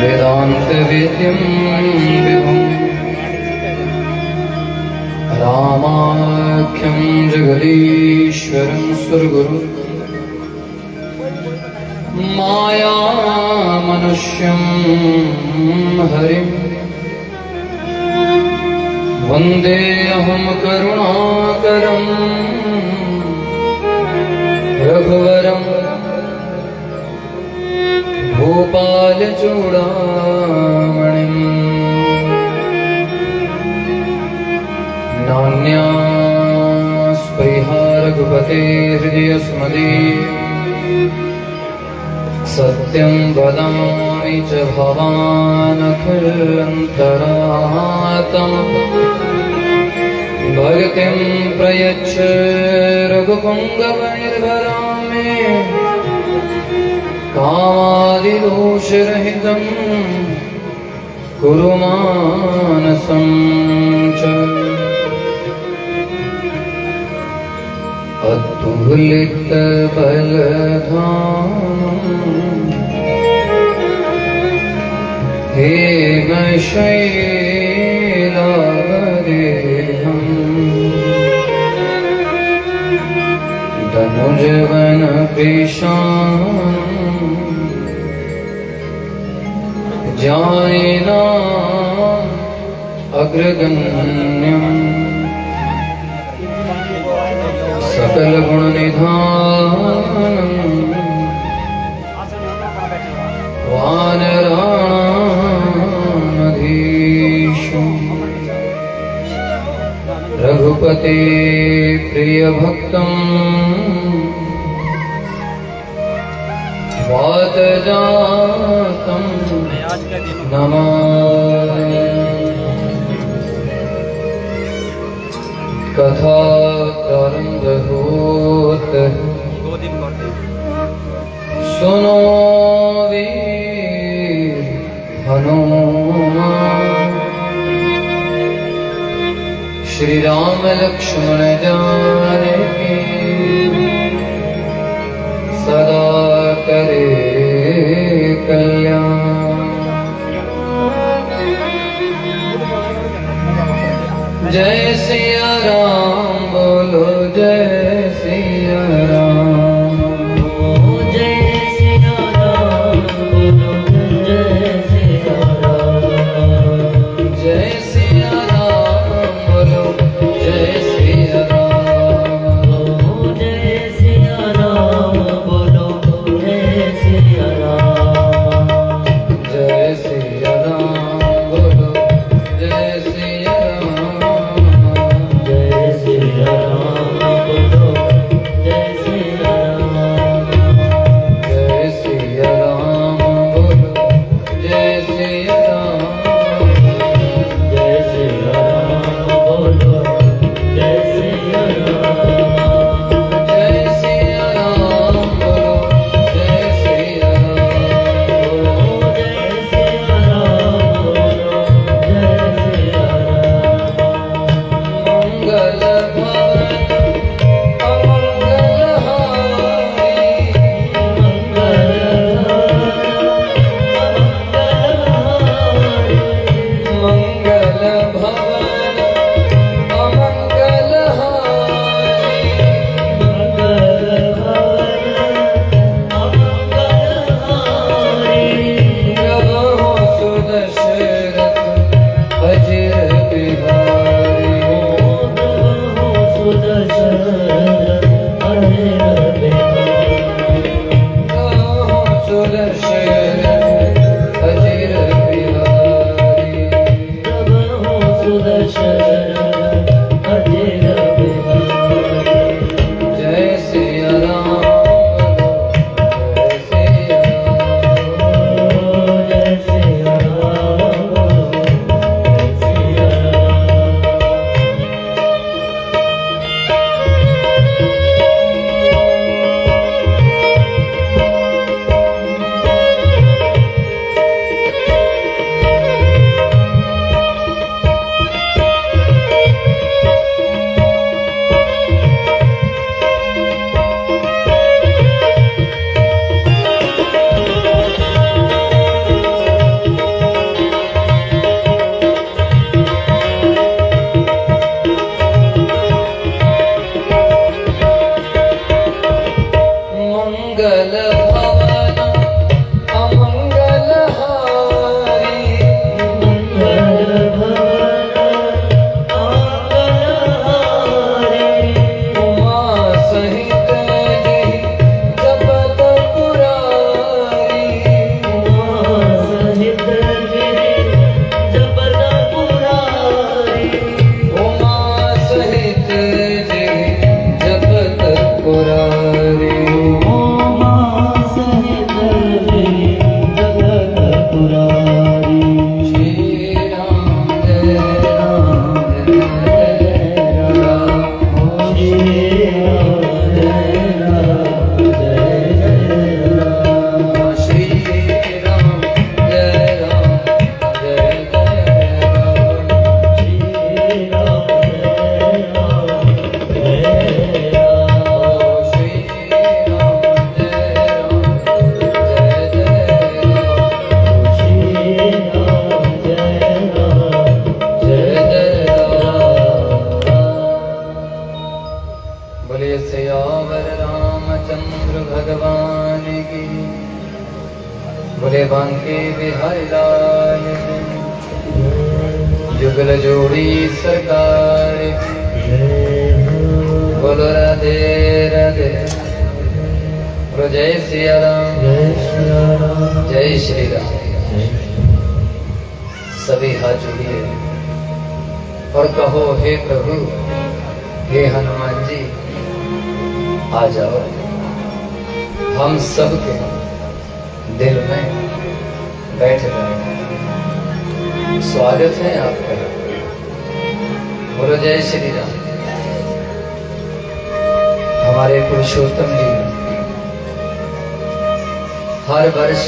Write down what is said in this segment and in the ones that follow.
वेदान्तवेद्यं विभुं रामाख्यं जगदीश्वरं सुरगुरु मायामनुष्यं हरिं वन्देऽहं करुणाकरं रघुवरं भूपालचूडामणिं नान्यास्पृहा रघुपते हृदयस्मदे सत्यं वदामि च भवानखिलन्तरात्मा भक्तिं प्रयच्छ रघुपुङ्गवनिर्भरामि कामादिदोषरहितं कुरु मानसं च अतुलितबलधामं हेमशैलादेहं तनुजवनपेशानं जायेनाम् अग्रगण्यम् सकलगुणनिधानं वानराणामधीशं रघुपते प्रियभक्तं वातजातं नमामि। कथा प्रारंभ होत सुनो वीर हनुमान श्री राम लक्ष्मण जानकी सदा करे कल्याण। जय सिया राम बोलो जय सिया राम, जय सिया राम बोलो जय सिया राम, जय सिया राम बोलो जय सिया राम, बांके बिहारी लाल जुगल जोड़ी सरकार बोलो राधे राधे बोलो जय सिया राम जय श्री राम। सभी हाथ जोड़िए और कहो हे प्रभु हे हनुमान जी आ जाओ हम सब के दिल में बैठ गए। स्वागत है आपका। बोलो जय श्री राम। हमारे पुरुषोत्तम जी हर वर्ष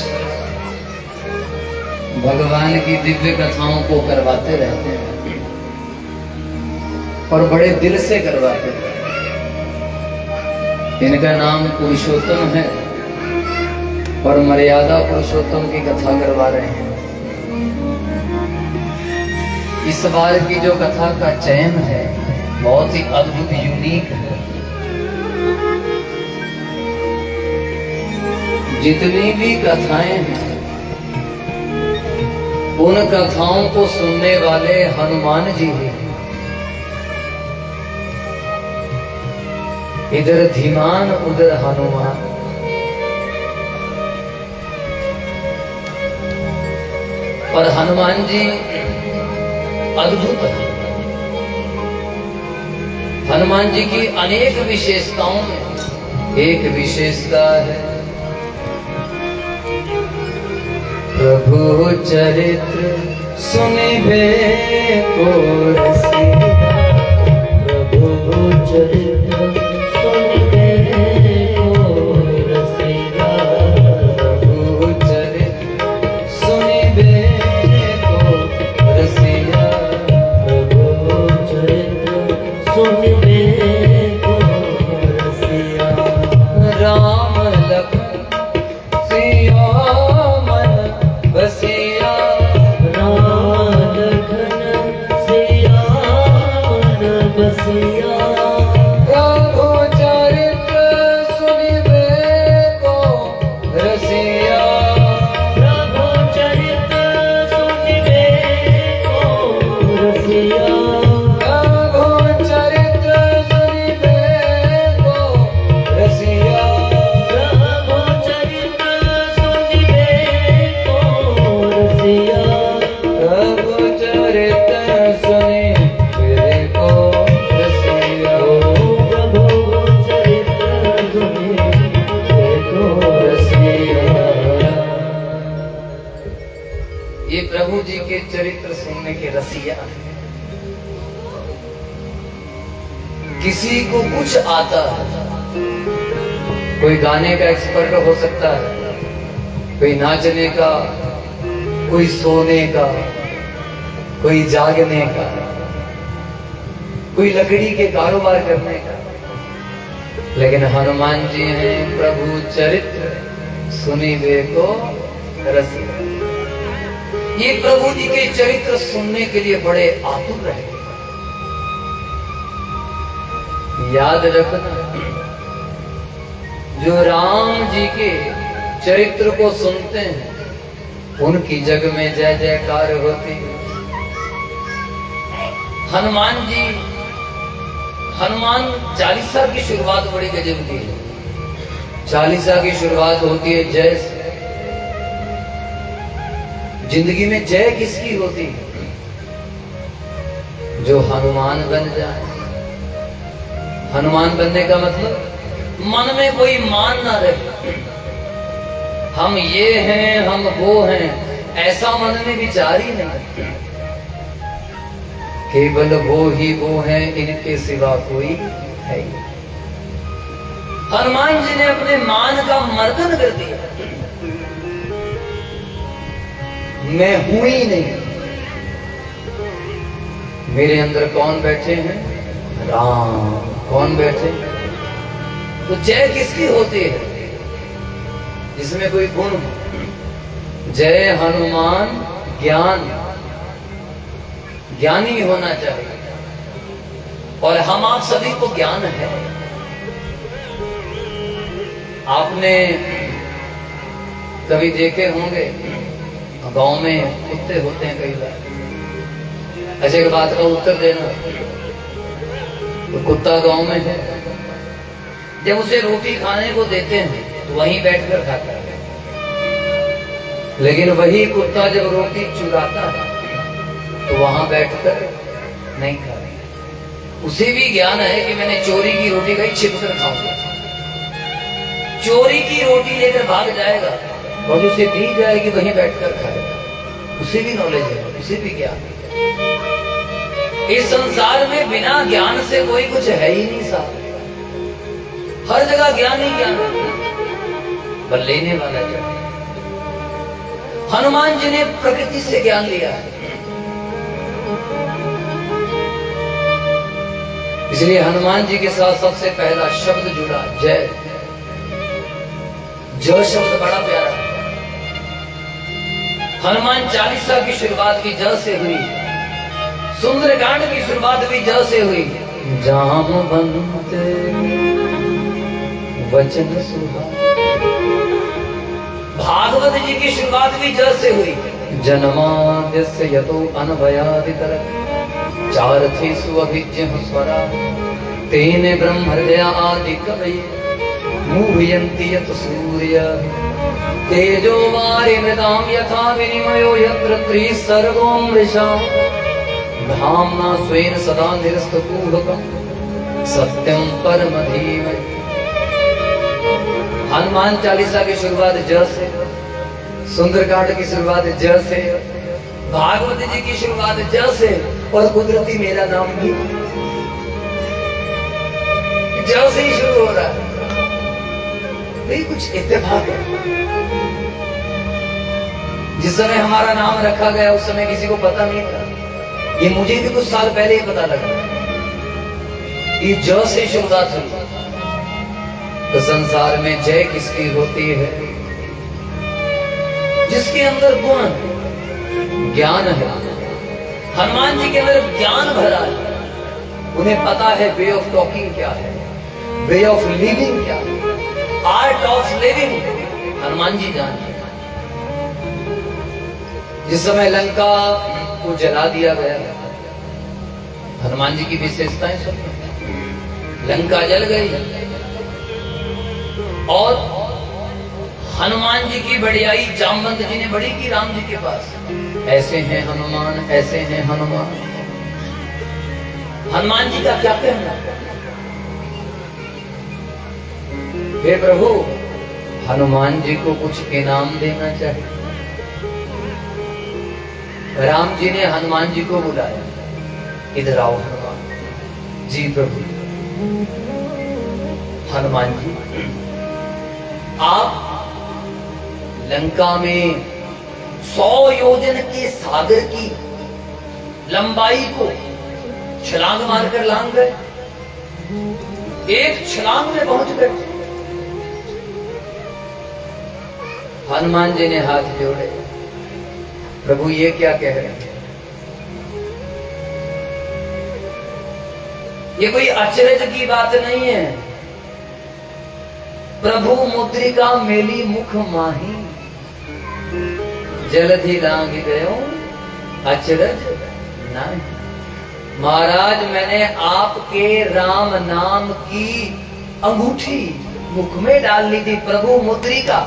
भगवान की दिव्य कथाओं को करवाते रहते हैं और बड़े दिल से करवाते हैं। इनका नाम पुरुषोत्तम है और मर्यादा पुरुषोत्तम की कथा करवा रहे हैं। इस बार की जो कथा का चयन है बहुत ही अद्भुत यूनिक है। जितनी भी कथाएं हैं उन कथाओं को सुनने वाले हनुमान जी हैं। इधर धीमान उधर हनुमान। और हनुमान जी अद्भुत है। हनुमान जी की अनेक विशेषताओं में एक विशेषता है प्रभु चरित्र सुनिबे को रसिया। प्रभु चरित्र सुनिबे को रसिया। प्रभु चरित्र सुनिबे को रसिया। प्रभु चरित्र सुनिबे को रसिया। राम लखन सिया बसिया। राम लखन सिया मन बसिया। प्रभु चरित्र सुनिबे को रसिया। प्रभु चरित्र सुनिबे को रसिया। प्रभु चरित्र सुनिबे को रसिया। प्रभु चरित्र सुनिबे को रसिया। प्रभु चरित्र सुनिबे को रसिया। प्रभु चरित्र सुनिबे को रसिया। ये प्रभु जी के चरित्र सुनने के रसिया हैं। किसी को कुछ आता है, कोई गाने का एक्सपर्ट हो सकता है, कोई नाचने का, कोई सोने का, कोई जागने का, कोई लकड़ी के कारोबार करने का, लेकिन हनुमान जी हैं प्रभु चरित्र सुनिबे को रसिया। ये प्रभु जी के चरित्र सुनने के लिए बड़े आतुर रहे। याद रखना जो राम जी के चरित्र को सुनते हैं उनकी जग में जय जयकार होती है। हनुमान चालीसा की शुरुआत बड़ी गजब की है। चालीसा की शुरुआत होती है जय से। जिंदगी में जय किसकी होती है? जो हनुमान बन जाए। हनुमान बनने का मतलब मन में कोई मान ना रहे, हम ये हैं हम वो हैं, ऐसा मन में विचार ही नहीं। केवल वो ही वो हैं, इनके सिवा कोई है ही। हनुमान जी ने अपने मान का मर्दन कर दिया। मैं हूं ही नहीं, मेरे अंदर कौन बैठे हैं? राम। कौन बैठे? तो जय किसकी होती है? जिसमें कोई गुण हो। जय हनुमान ज्ञान, ज्ञानी होना चाहिए। और हम आप सभी को ज्ञान है। आपने कभी देखे होंगे गांव में कुत्ते होते हैं कई बार। ऐसे की बात का उत्तर देना, तो कुत्ता गांव में है, जब उसे रोटी खाने को देते हैं तो वहीं बैठकर खाता है, लेकिन वही कुत्ता जब रोटी चुराता है तो वहां बैठकर नहीं खाता। उसे भी ज्ञान है कि मैंने चोरी की रोटी कहीं छिप कर खाऊंगा। चोरी की रोटी लेकर भाग जाएगा और उसे दी जाएगी, वहीं बैठकर खाएगा। उसे भी नॉलेज है, उसे भी ज्ञान है। इस संसार में बिना ज्ञान से कोई कुछ है ही नहीं साहब। हर जगह ज्ञान ही ज्ञान है, पर लेने वाला क्या? हनुमान जी ने प्रकृति से ज्ञान लिया है, इसलिए हनुमान जी के साथ सबसे पहला शब्द जुड़ा जय। जय शब्द बड़ा प्यारा है। हनुमान चालीसा की शुरुआत भी ज से हुई, सुंदरकांड की शुरुआत भी ज से हुई। जामवंत वचन सुहा, भागवत जी की शुरुआत भी ज से हुई। जन्माद्यस्य यतो अनभयादितरत् चारथेषु अभिज्ञः स्वरा, तेने ब्रह्म हृदय आदि कवये मुह्यन्ति यत् सूर्यः। तेजो वारिमृतां यथा विनिमयो यत्र त्रिसर्गो मृषा, धाम्ना स्वेन सदा निरस्तकुहकं सत्यं परम धीमहि। हनुमान चालीसा की शुरुआत ज से, सुंदरकांड की शुरुआत ज से, भागवत जी की शुरुआत ज से, और कुदरती मेरा नाम भी ज से ही शुरू हो रहा है। नहीं कुछ इत्तेफाक है। जिस समय हमारा नाम रखा गया उस समय किसी को पता नहीं था। ये मुझे भी कुछ साल पहले ही पता लगा। ये ज से शुरुआत हुई। तो संसार में जय किसकी होती है? जिसके अंदर गुण ज्ञान है। हनुमान जी के अंदर ज्ञान भरा है। उन्हें पता है वे ऑफ टॉकिंग क्या है, वे ऑफ लिविंग क्या है, art of living Hanuman ji जानते। जिस समय लंका को जला दिया गया, हनुमान जी की विशेषताएं सब, लंका जल गई और हनुमान जी की बड़ियाई जामवंत जी ने बड़ी की राम जी के पास। ऐसे हैं हनुमान, ऐसे हैं हनुमान। हनुमान जी का क्या कहना? हे प्रभु, हनुमान जी को कुछ इनाम देना चाहिए। राम जी ने हनुमान जी को बुलाया, इधर आओ हनुमान जी। प्रभु हनुमान जी, आप लंका में 100 योजन के सागर की लंबाई को छलांग मारकर लांग गए, एक छलांग में पहुंच गए। हनुमान जी ने हाथ जोड़े, प्रभु ये क्या कह रहे हैं? ये कोई अचरज की बात नहीं है। प्रभु मुद्रिका मेली मुख माही, जलधि लांग गयो अचरज नहीं। महाराज, मैंने आपके राम नाम की अंगूठी मुख में डाल ली थी। प्रभु मुद्रिका,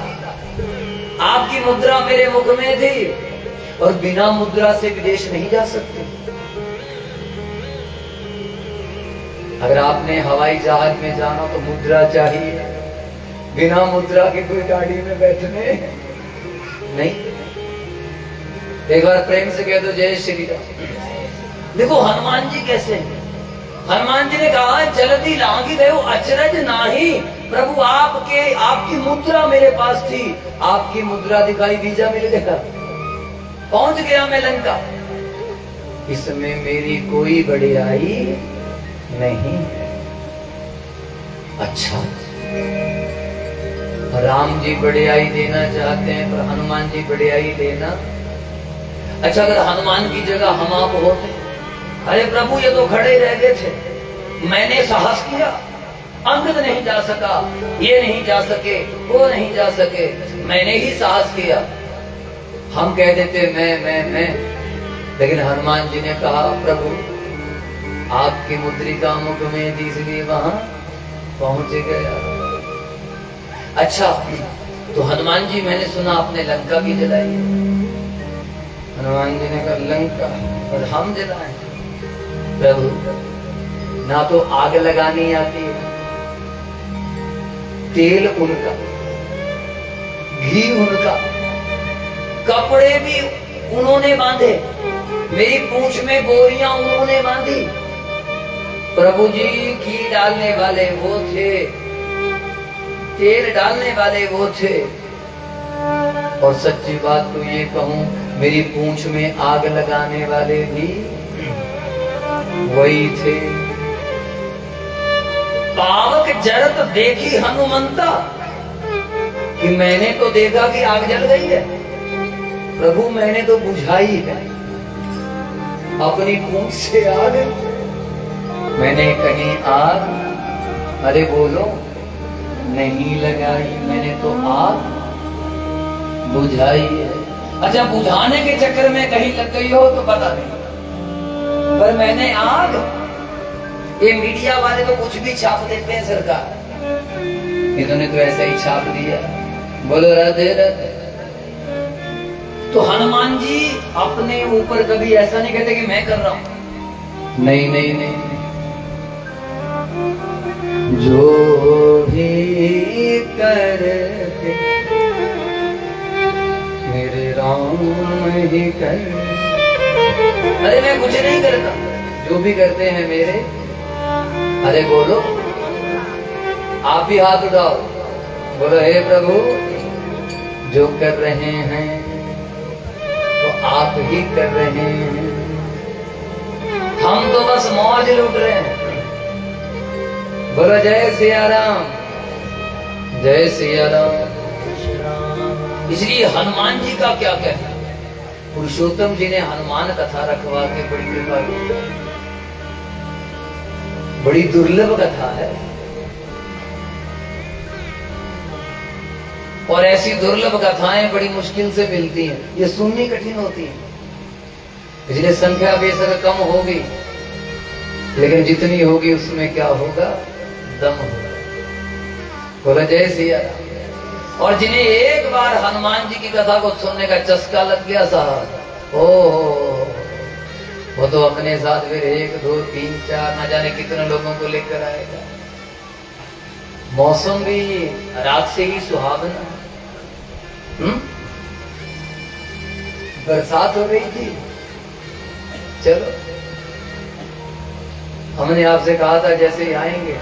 आपकी मुद्रा मेरे मुख में थी, और बिना मुद्रा से विदेश नहीं जा सकते। अगर आपने हवाई जहाज में जाना तो मुद्रा चाहिए, बिना मुद्रा के कोई गाड़ी में बैठने नहीं। एक बार प्रेम से कह दो जय श्री राम। देखो हनुमान जी कैसे हैं। हनुमान जी ने कहा जल्दी लांगी गयो अचरज नाही। प्रभु आपकी मुद्रा मेरे पास थी, आपकी मुद्रा दिखाई, वीजा मिल गया, पहुंच गया मैं लंका। इसमें मेरी कोई बड़ाई नहीं। अच्छा, राम जी बड़ाई देना चाहते हैं, पर हनुमान जी बड़ाई देना। अच्छा, अगर हनुमान की जगह हम आप होते, अरे प्रभु ये तो खड़े रह गए थे, मैंने साहस किया, अंगद नहीं जा सका, ये नहीं जा सके, वो नहीं जा सके, मैंने ही साहस किया। हम कह देते मैं, लेकिन हनुमान जी ने कहा प्रभु आपकी मुद्रिका मुख में थी इसलिए वहां पहुंच गया। अच्छा, तो हनुमान जी मैंने सुना आपने लंका की जलाई है। हनुमान जी ने कहा लंका और हम जलाएं? प्रभु ना तो आग लगानी आती है, तेल उनका, घी उनका, कपड़े भी उन्होंने बांधे, मेरी पूंछ में बोरियां उन्होंने बांधी। प्रभु जी घी डालने वाले वो थे, तेल डालने वाले वो थे। और सच्ची बात तो ये कहूं, मेरी पूंछ में आग लगाने वाले भी वही थे। पावक जरत देखी हनुमंता, कि मैंने तो देखा कि आग जल गई है, प्रभु मैंने तो बुझाई है अपनी पूंछ से आग। मैंने कहीं आग, अरे बोलो, नहीं लगाई, मैंने तो आग बुझाई है। अच्छा, बुझाने के चक्कर में कहीं लग गई हो तो पता नहीं, पर मैंने आग, ये मीडिया वाले तो कुछ भी छाप देते हैं सरकार, इन्होंने तो ऐसा ही छाप दिया। बोलो राधे राधे। तो हनुमान जी अपने ऊपर कभी ऐसा नहीं कहते कि मैं कर रहा हूं, नहीं नहीं नहीं, जो भी करते मेरे राम ही कर। अरे मैं कुछ नहीं करता, जो भी करते हैं मेरे। अरे बोलो, आप भी हाथ उठाओ, बोलो हे प्रभु जो कर रहे हैं तो आप ही कर रहे हैं, हम तो बस मौज लूट रहे हैं। बोलो जय सिया राम, जय सिया राम। इसलिए हनुमान जी का क्या कहना, पुरुषोत्तम जी ने हनुमान कथा रखवा के बड़ी कृपा की, बड़ी दुर्लभ कथा है। और ऐसी दुर्लभ कथाएं बड़ी मुश्किल से मिलती हैं, ये सुननी कठिन होती है। इसलिए संख्या बेशक कम होगी, लेकिन जितनी होगी उसमें क्या होगा, दम होगा। बोला जय सिया राम। और जिन्हें एक बार हनुमान जी की कथा को सुनने का चस्का लग गया साहब, ओ वो तो अपने साथ फिर 1 2 3 4 न जाने कितने लोगों को लेकर आएगा। मौसम भी रात से ही सुहावना, बरसात हो रही थी। चलो, हमने आपसे कहा था जैसे ही आएंगे,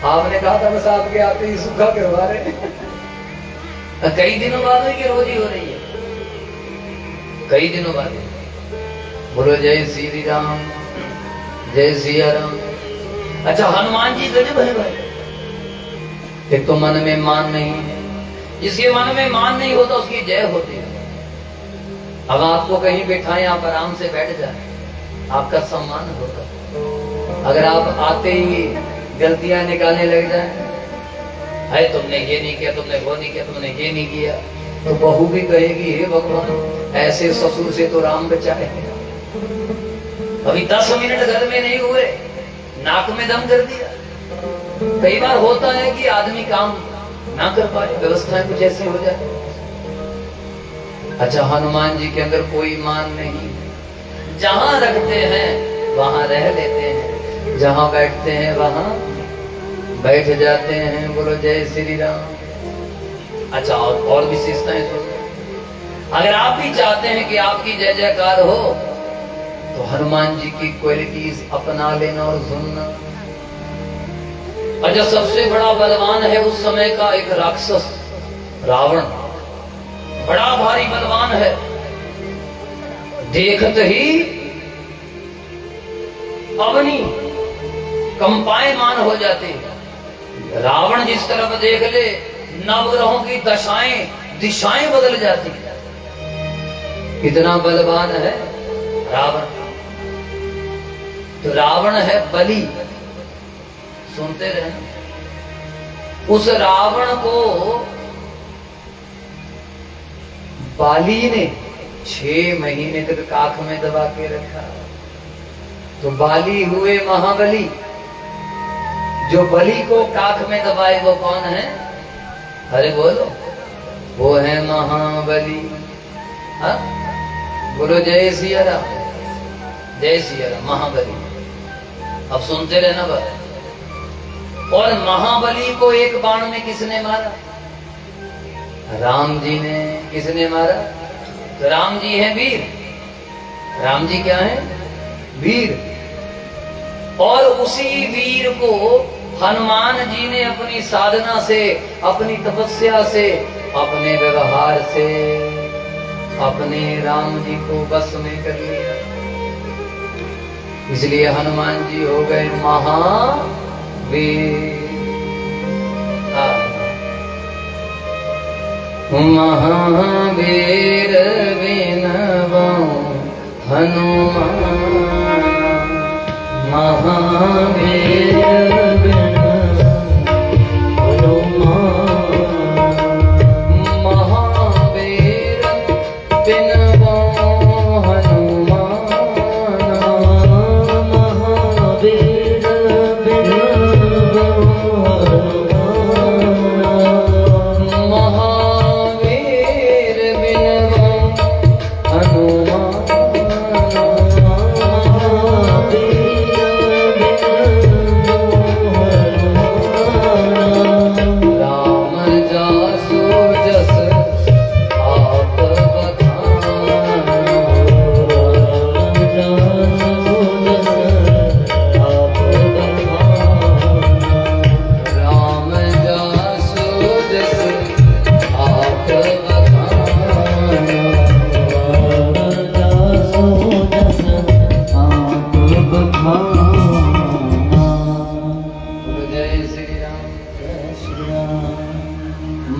आपने कहा था बस आपके आते ही सूखा करवा रहे हैं। कई दिनों बाद की रोज ही हो रही है, कई दिनों बाद। बोलो जय श्री राम, जय सिया राम। अच्छा, हनुमान जी गजब है भाई। एक तो मन में मान नहीं है, जिसके मन में मान नहीं होता उसकी जय होती है। अब आपको कहीं बिठाएं, आप आराम से बैठ जाए, आपका सम्मान होगा। अगर आप आते ही गलतियां निकालने लग जाए, है तुमने ये नहीं किया, तुमने वो नहीं किया, तुमने ये नहीं किया, तो बहू भी कहेगी हे भगवान ऐसे ससुर से तो राम बचाए। अभी 10 मिनट घर में नहीं हुए, नाक में दम कर दिया। कई बार होता है कि आदमी काम ना कर पाए, व्यवस्थाएं कुछ ऐसी हो जाए। अच्छा, हनुमान जी के अंदर कोई मान नहीं, जहां रखते हैं वहां रह लेते हैं, जहां बैठते हैं वहां बैठ जाते हैं। बोलो जय श्री राम। अच्छा, और विशेषताएं सुनो। अगर आप भी चाहते हैं कि आपकी जय जयकार हो, तो हनुमान जी की क्वालिटीज अपना लेना और सुनना। अच्छा, सबसे बड़ा बलवान है उस समय का एक राक्षस रावण, बड़ा भारी बलवान है। देखत ही अवनी कंपायमान हो जाती है। रावण जिस तरफ देख ले, नवग्रहों की दिशाएं बदल जाती है। कितना बलवान है रावण। तो रावण है बलि, सुनते रहे। उस रावण को बाली ने 6 महीने तक काख में दबा के रखा। तो बाली हुए महाबली। जो बलि को काख में दबाए वो कौन है? अरे बोलो, वो है महाबली। हाँ, बोलो जय सिया राम, जय सिया राम। महाबली, अब सुनते रहना बात। और महाबली को एक बाण में किसने मारा? राम जी ने। किसने मारा? तो राम जी हैं वीर। राम जी क्या है? वीर। और उसी वीर को हनुमान जी ने अपनी साधना से, अपनी तपस्या से, अपने व्यवहार से अपने राम जी को बस में कर लिया। इसलिए हनुमान जी हो गए महावीर। महावीर बिनबो हनुमान, महावीर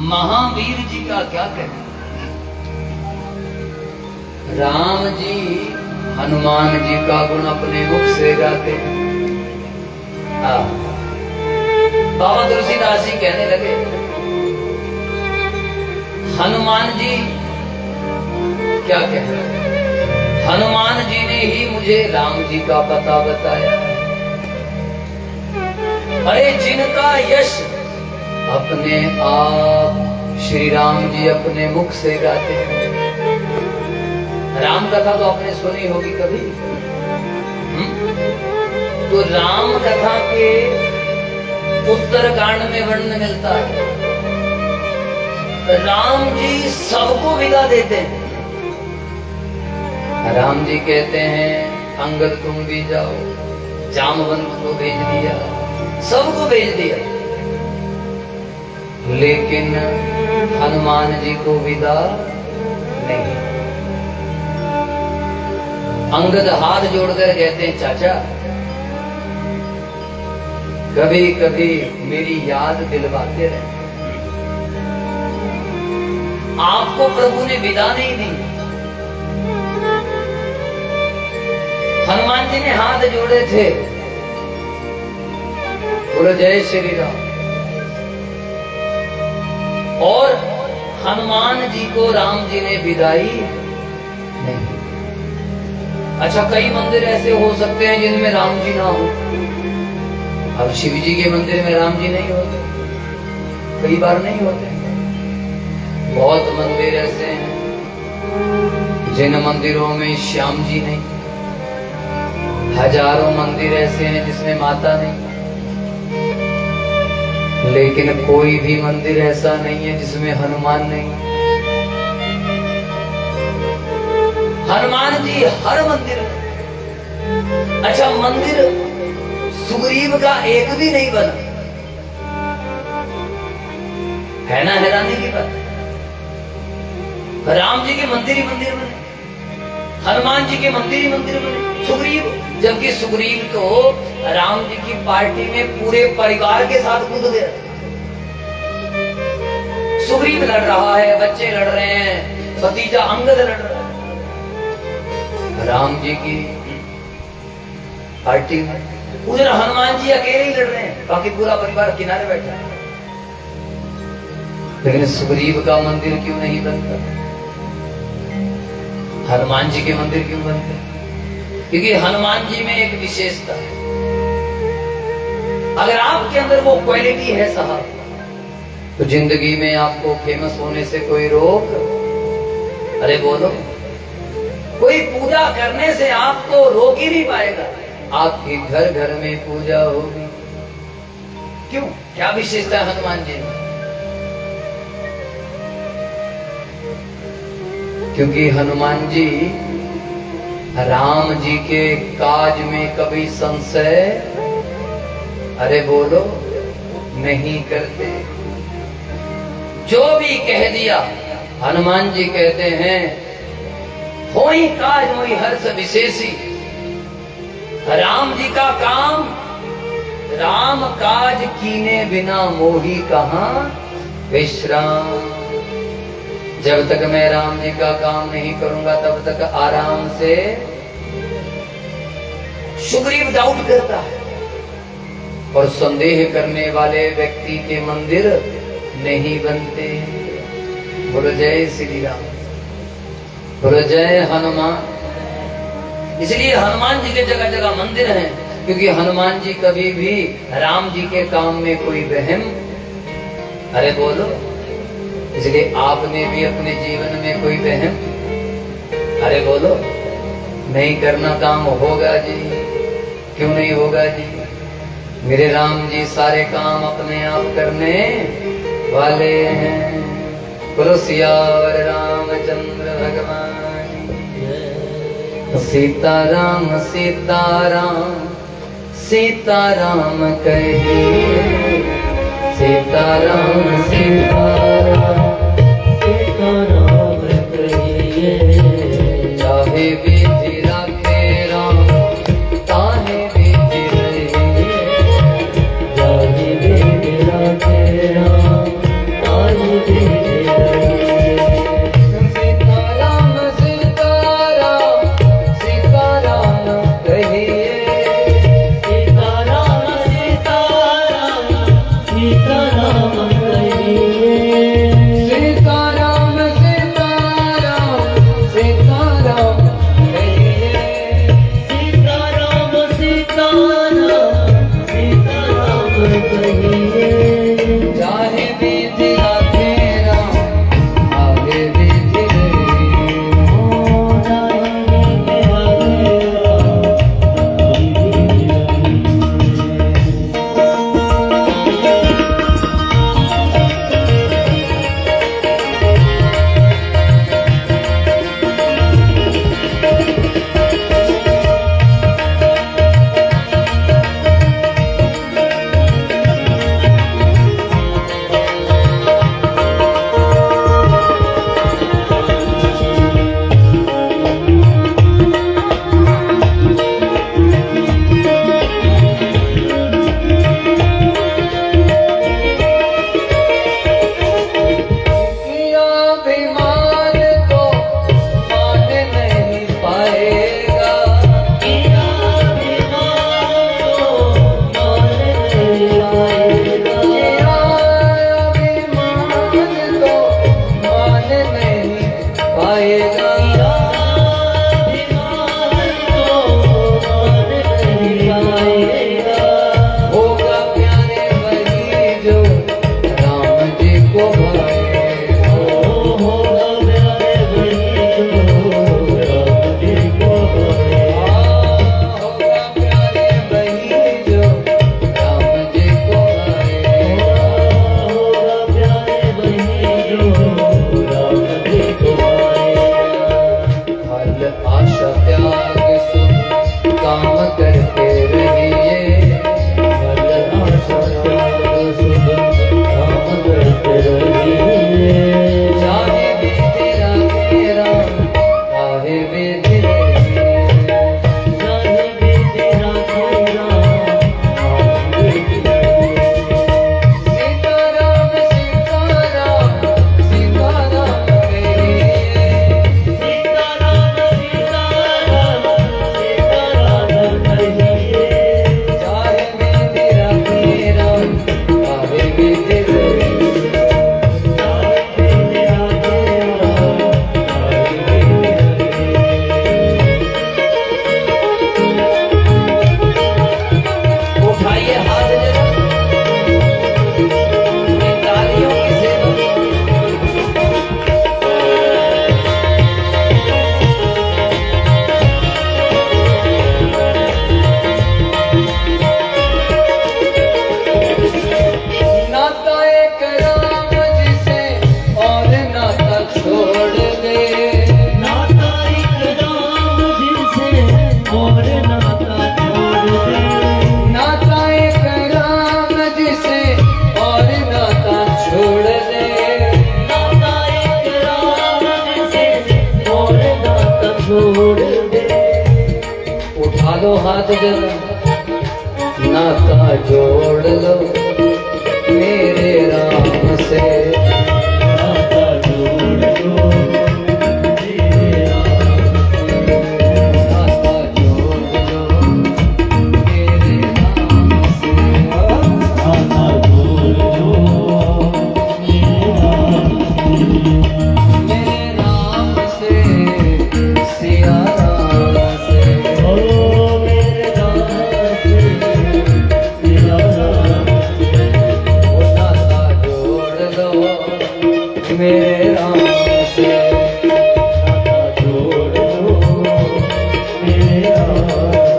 महावीर जी का क्या कहना। राम जी हनुमान जी का गुण अपने मुख से गाते हैं। बाबा तुलसीदास जी कहने लगे, हनुमान जी क्या कह रहे? हनुमान जी ने ही मुझे राम जी का पता बताया। अरे जिनका यश अपने आप श्री राम जी अपने मुख से गाते हैं। राम कथा तो आपने सुनी होगी कभी। तो राम कथा के उत्तरकांड में वर्णन मिलता है, राम जी सबको विदा देते हैं। राम जी कहते हैं अंगद तुम भी जाओ, जामवंत को भेज दिया, सबको भेज दिया, लेकिन हनुमान जी को विदा नहीं। अंगद हाथ जोड़कर कहते हैं चाचा कभी कभी मेरी याद दिलवाते रहे। आपको प्रभु ने विदा नहीं दी। हनुमान जी ने हाथ जोड़े थे, बोलो जय श्री राम। और हनुमान जी को राम जी ने विदाई नहीं। अच्छा, कई मंदिर ऐसे हो सकते हैं जिनमें राम जी ना हो। अब शिव जी के मंदिर में राम जी नहीं होते, कई बार नहीं होते। बहुत मंदिर ऐसे हैं जिन मंदिरों में श्याम जी नहीं। हजारों मंदिर ऐसे हैं जिसमें माता नहीं। लेकिन कोई भी मंदिर ऐसा नहीं है जिसमें हनुमान नहीं। हनुमान जी हर मंदिर में। अच्छा, मंदिर सुग्रीव का एक भी नहीं बना है ना, हैरानी की बात। राम जी के मंदिर ही मंदिर बने, हनुमान जी के मंदिर ही मंदिर बने। सुग्रीव, जबकि सुग्रीव तो राम जी की पार्टी में पूरे परिवार के साथ कूद गया। सुग्रीव लड़ रहा है, बच्चे लड़ रहे हैं, भतीजा अंगद लड़ रहा है राम जी की पार्टी में। उधर हनुमान जी अकेले ही लड़ रहे हैं, बाकी पूरा परिवार किनारे बैठा है। लेकिन सुग्रीव का मंदिर क्यों नहीं बनता? हनुमान जी के मंदिर क्यों बनते? क्योंकि हनुमान जी में एक विशेषता है। अगर आपके अंदर वो क्वालिटी है साहब, तो जिंदगी में आपको फेमस होने से कोई रोक, अरे बोलो, कोई पूजा करने से आपको रोक ही नहीं पाएगा। आपके घर घर में पूजा होगी। क्यों? क्या विशेषता है हनुमान जी में? क्योंकि हनुमान जी राम जी के काज में कभी संशय, अरे बोलो, नहीं करते। जो भी कह दिया, हनुमान जी कहते हैं, होई काज मोहि हर्ष विशेषी। राम जी का काम, राम काज कीने बिना मोही कहां विश्राम। जब तक मैं राम जी का काम नहीं करूंगा तब तक आराम से। सुग्रीव डाउट करता है, और संदेह करने वाले व्यक्ति के मंदिर नहीं बनते। बोलो जय श्री राम, बोलो जय हनुमान। इसलिए हनुमान जी के जगह जगह मंदिर हैं, क्योंकि हनुमान जी कभी भी राम जी के काम में कोई वहम, अरे बोलो, इसलिए आपने भी अपने जीवन में कोई वहम, अरे बोलो, नहीं करना काम होगा जी। क्यों नहीं होगा जी? मेरे राम जी सारे काम अपने आप करने वाले हैं। बोलो सियावर रामचंद्र भगवान। सीताराम सीताराम सीताराम कहिए, सीताराम सीताराम सीताराम कहिए। चाहे विधि राखे राम, ताहे विधि रहिए। चाहे विधि राखे राम, ताहे विधि रहिए। सीताराम सीताराम सीताराम कहिए। सीताराम सीताराम सीताराम कहिए। सीताराम सीताराम सीताराम कहिए। सीताराम सीताराम सीताराम कहिए। चाहे विधि राखे राम, आगे विधि रहिए। किया अभिमान को मान नहीं पाएगा। किया अभिमान को मान नहीं पाएगा। किया अभिमान को मान नहीं पाएगा। होगा प्यारे वही जो राम जी को भाएगा। होगा प्यारे वही जो राम जी को भाएगा। फल आशा त्याग सुख काम करते रहिए। चाहे विधि राखे राम, चाहे विधि रहिए। सीताराम सीताराम सीताराम कहिए। सीताराम सीताराम छोड़ दे। उठा लो हाथ जरा नाता जोड़ लो मेरे राम से। नाता जोड़ लो मेरे राम से। नाता जोड़ लो मेरे राम से। नाता जोड़ लो मेरे राम से। मेरे राम से सिया राम से। ओ मेरे राम से सिया राम से। ओ नाता जोड़ लो मेरे राम से। नाता जोड़ लो मेरे राम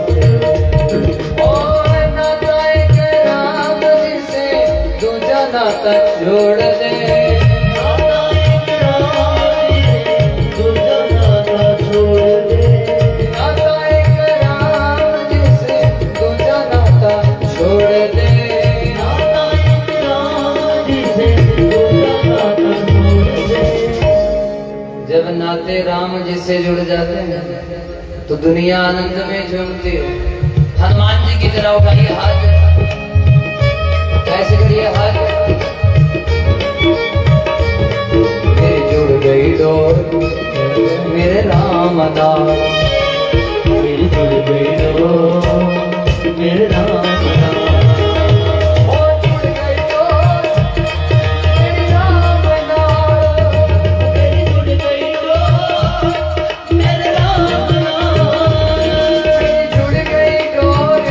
से। और नाता एक राम जी से दूजा नाता जोड़ दे। नाता एक राम से दूजा नाता छोड़ दे। नाता एक राम जी से दूजा नाता छोड़ दे। नाता एक राम से दूजा नाता छोड़ दे। जब नाते राम जी से जुड़ जाते हैं तो दुनिया आनंद में झूमती है। हनुमान जी की तरह उठाइए हाथ, कैसे करिए हाथ। मेरी जुड़ गई डोर मेरे राम दास। मेरी जुड़ गई डोर मेरे राम नाम। ओ जुड़ गई डोर मेरे राम दास। मेरी जुड़ गई डोर मेरे राम नाम। मेरी जुड़ गई डोर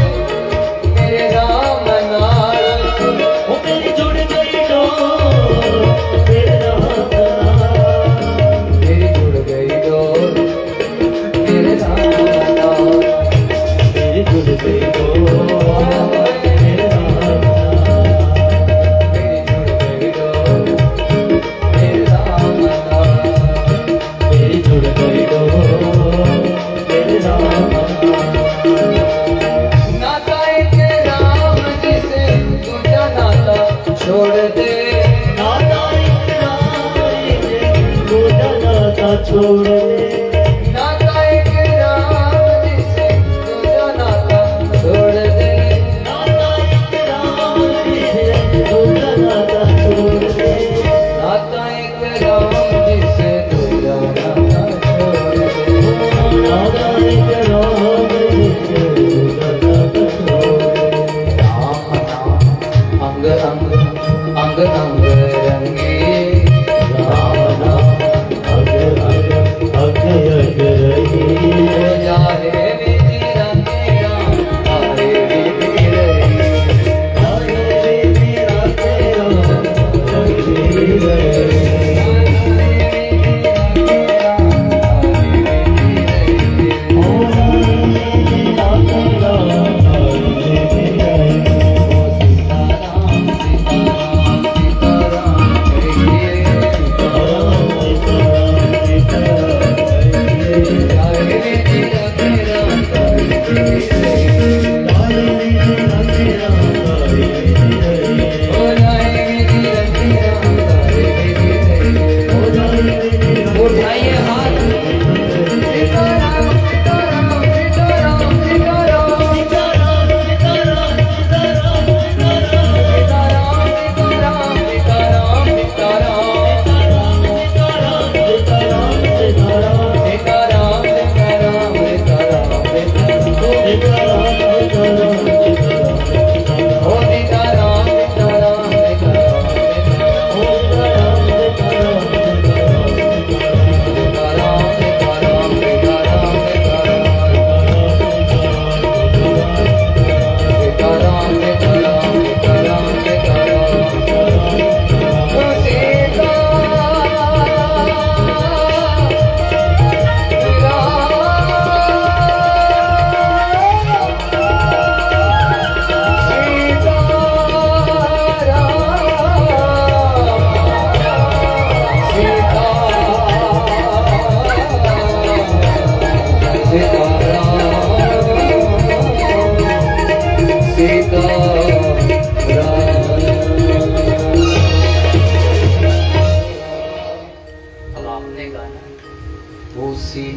मेरे राम नास। ओ मेरी जुड़ गई डोर मेरे राम नाम। मेरी जुड़ गई डोर मेरे राम दास। मेरी जुड़ गई डोर मेरे राम नाम। मेरी जुड़ गई डोर मेरे राम दास। मेरी जुड़ गई डोर मेरे राम नाम। नाता एक राम जी से दूजा नाता छोड़ दे। नाता एक राम से दूजा नाता छोड़ दे। नाता एक राम जी से दूजा नाता छोड़ दे। नाता एक राम से दूजा नाता छोड़ दे। नाता एक राम जी से दूजा नाता छोड़ दे। नाता एक राम से दूजा नाता छोड़ दे। राम नाम अंग अंग अंग अंग रंगे। राम नाम अग अग अग अग रही। जाहे विधि रंगे राम हरे विधि रही। आगे रे मेरा तेरा रही रही। Hare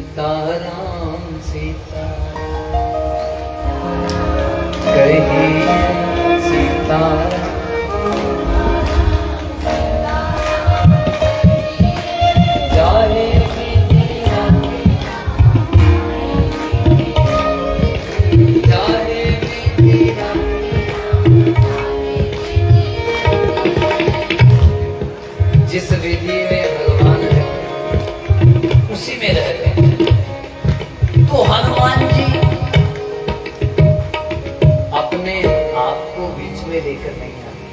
सीताराम सीता कहिए सीताराम जाए जिस विधि में भगवान रहते उसी में रहते हैं। तो हनुमान जी अपने आप को बीच में लेकर नहीं आते।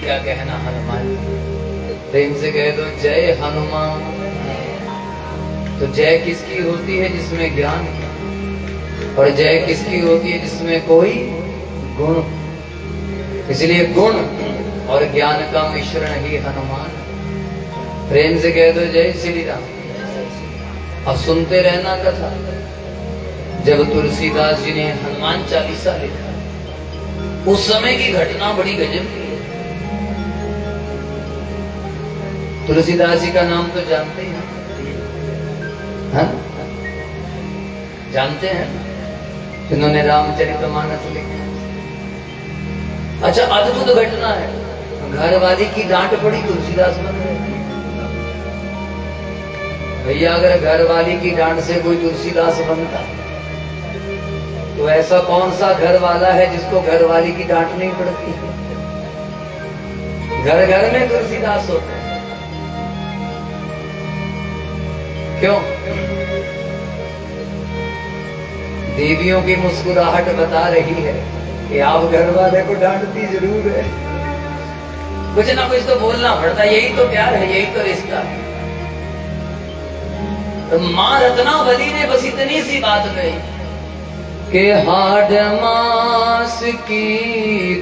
क्या कहना हनुमान जी? प्रेम से कह दो जय हनुमान। तो जय किसकी होती है? जिसमें ज्ञान है। और जय किसकी होती है? जिसमें कोई गुण। इसलिए गुण और ज्ञान का मिश्रण ही हनुमान। प्रेम से कह दो जय श्री राम। अब सुनते रहना कथा। जब तुलसीदास जी ने हनुमान चालीसा लिखा, उस समय की घटना बड़ी गजब की है। तुलसीदास जी का नाम तो जानते ही हैं, हाँ? जानते हैं जिन्होंने रामचरितमानस लिखा। अच्छा, अद्भुत घटना है। घरवाली की डांट पड़ी, तुलसीदास बन गए। भैया अगर घरवाली की डांट से कोई तुलसीदास बनता तो ऐसा कौन सा घर वाला है जिसको घरवाली की डांट नहीं पड़ती? घर घर में तुलसीदास होते हैं। क्यों? देवियों की मुस्कुराहट बता रही है कि आप घर वाले को डांटती जरूर है। कुछ ना कुछ तो बोलना पड़ता है। यही तो प्यार है, यही तो रिश्ता है। तो मां रत्नावली ने बस इतनी सी बात कही कि हाड मास की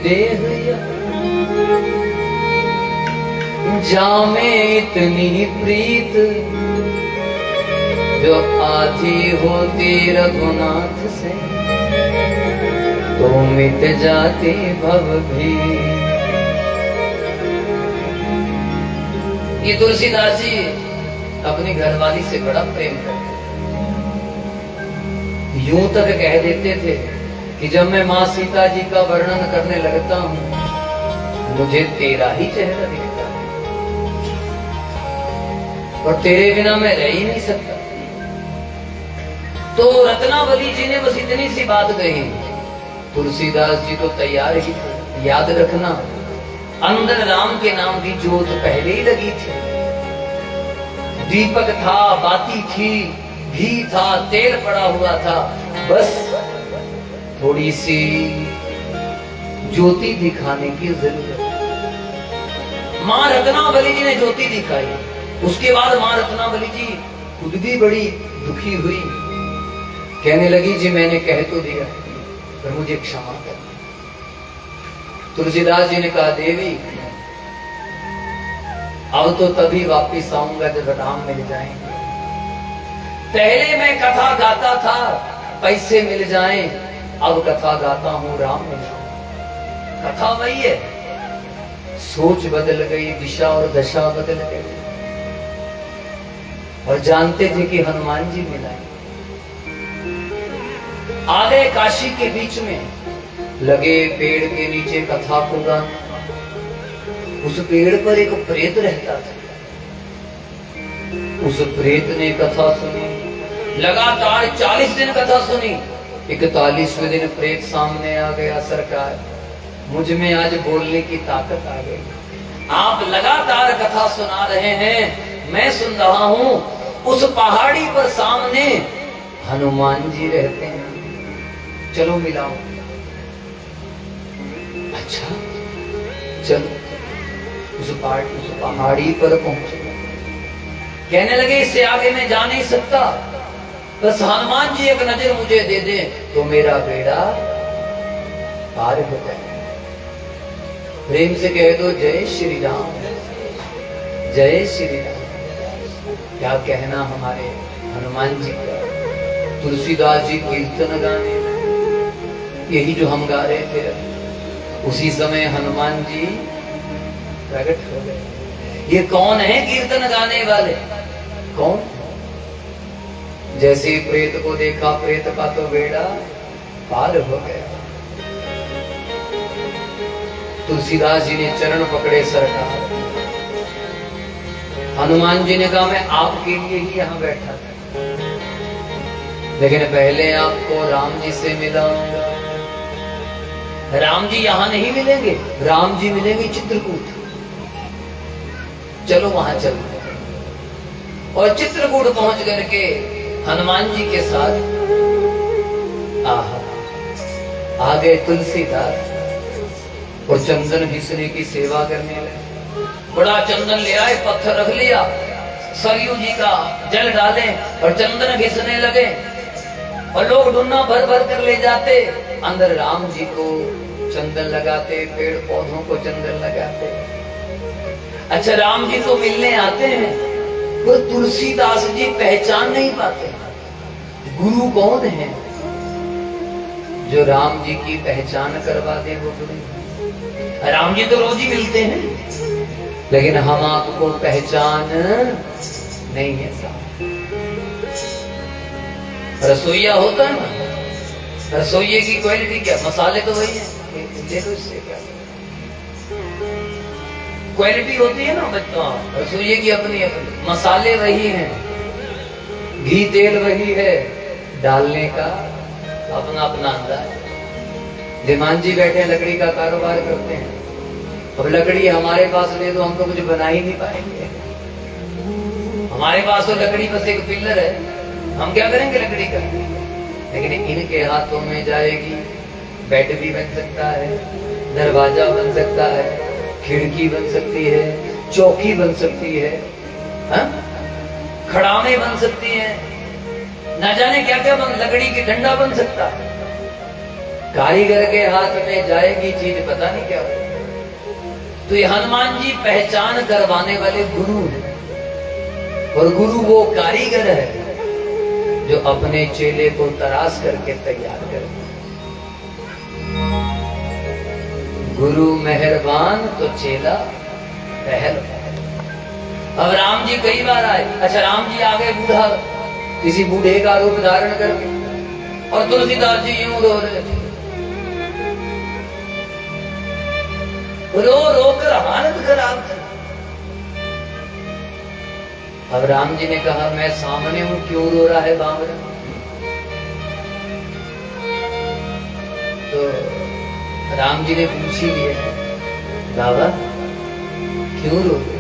देह जामे इतनी प्रीत, जो आधी होती रघुनाथ से तो मिट जाती भव भी। ये तुलसीदास जी अपनी घरवाली से बड़ा प्रेम करते, यूं तक कह देते थे कि जब मैं माँ सीता जी का वर्णन करने लगता हूँ मुझे तेरा ही चेहरा दिखता है और तेरे बिना मैं रह ही नहीं सकता। तो रत्नावली जी ने बस इतनी सी बात कही। तुलसीदास जी तो तैयार ही थे। याद रखना, अंदर राम के नाम की जोत पहले ही लगी थी। दीपक था, बाती थी, घी था, तेल पड़ा हुआ था, बस थोड़ी सी ज्योति दिखाने की जरूरत। मां रत्नावली जी ने ज्योति दिखाई। उसके बाद मां रत्नावली जी खुद भी बड़ी दुखी हुई। कहने लगी जी मैंने कह तो दिया पर मुझे क्षमा कर। तुलसीदास जी ने कहा देवी अब तो तभी वापिस आऊंगा जब राम मिल जाएंगे। पहले मैं कथा गाता था पैसे मिल जाएं, अब कथा गाता हूं राम मिल जाए। कथा वही है, सोच बदल गई, दिशा और दशा बदल गई। और जानते थे कि हनुमान जी मिलाए। आ गए काशी के बीच में, लगे पेड़ के नीचे कथा को गाने। उस पेड़ पर एक प्रेत रहता था। उस प्रेत ने कथा सुनी, लगातार 40 दिन कथा सुनी। 41वें दिन प्रेत सामने आ गया। सरकार मुझ में आज बोलने की ताकत आ गई। आप लगातार कथा सुना रहे हैं, मैं सुन रहा हूं। उस पहाड़ी पर सामने हनुमान जी रहते हैं, चलो मिलाओ। अच्छा चलो। उस पहाड़ी पर पहुंचे। कहने लगे इससे आगे मैं जा नहीं सकता, बस हनुमान जी एक नजर मुझे दे दे तो मेरा बेड़ा पार हो जाए। प्रेम से कह दो जय श्री राम, जय श्री राम। क्या कहना हमारे हनुमान जी का। तुलसीदास जी कीर्तन गाने, यही जो हम गा रहे थे, उसी समय हनुमान जी प्रकट हो गए। ये कौन है कीर्तन गाने वाले? कौन? जैसे ही प्रेत को देखा, प्रेत का तो बेड़ा पार हो गया। तुलसीदास जी ने चरण पकड़े सरकार। हनुमान जी ने कहा मैं आपके लिए ही यहाँ बैठा था, लेकिन पहले आपको राम जी से मिलाऊंगा। राम जी यहाँ नहीं मिलेंगे, राम जी मिलेंगे चित्रकूट। चलो वहां चलते हैं। और चित्रकूट पहुंच करके हनुमान जी के साथ आ गए तुलसीदास और चंदन घिसने की सेवा करने लगे। बड़ा चंदन ले आए, पत्थर रख लिया, सरयू जी का जल डाले और चंदन घिसने लगे। और लोग डुन्ना भर भर कर ले जाते, अंदर राम जी को चंदन लगाते, पेड़ पौधों को चंदन लगाते। अच्छा, राम जी तो मिलने आते हैं, वो तुलसीदास जी पहचान नहीं पाते गुरु कौन है जो राम जी की पहचान करवा दे। वो गुरु राम जी तो रोज ही मिलते हैं, लेकिन हम आपको पहचान नहीं है साहब। रसोईया होता है ना, रसोइये की क्वालिटी क्या, मसाले तो वही है, ले लो इससे क्या क्वालिटी होती है ना बच्चों। रसोइये की अपनी अपनी, मसाले वही हैं, घी तेल वही है, डालने का अपना अपना अंदाज। धीमान जी बैठे लकड़ी का कारोबार करते हैं। अब लकड़ी हमारे पास ले तो हम तो कुछ बना ही नहीं पाएंगे। हमारे पास तो लकड़ी बस एक पिलर है, हम क्या करेंगे लकड़ी का। लेकिन इनके हाथों में जाएगी, बेड भी बन सकता है, दरवाजा बन सकता है, खिड़की बन सकती है, चौकी बन सकती है, खड़ामे बन सकती है, ना जाने क्या क्या बन, लकड़ी की डंडा बन सकता है। कारीगर के हाथ में जाएगी चीज, पता नहीं क्या हो। तो ये हनुमान जी पहचान करवाने वाले गुरु हैं, और गुरु वो कारीगर है जो अपने चेले को तराश करके तैयार करे। गुरु मेहरबान तो चेला पहलवान। अब राम जी कई बार आए। अच्छा, राम जी आ गए बूढ़ा, किसी बूढ़े का रूप धारण करके, और तुलसीदास जी यूं रो रहे थे, रो रो कर हालत खराब थी। अब राम जी ने कहा मैं सामने हूं, क्यों रो रहा है बावरा। तो राम जी ने पूछ ही लिया, बाबा क्यों रो रहे।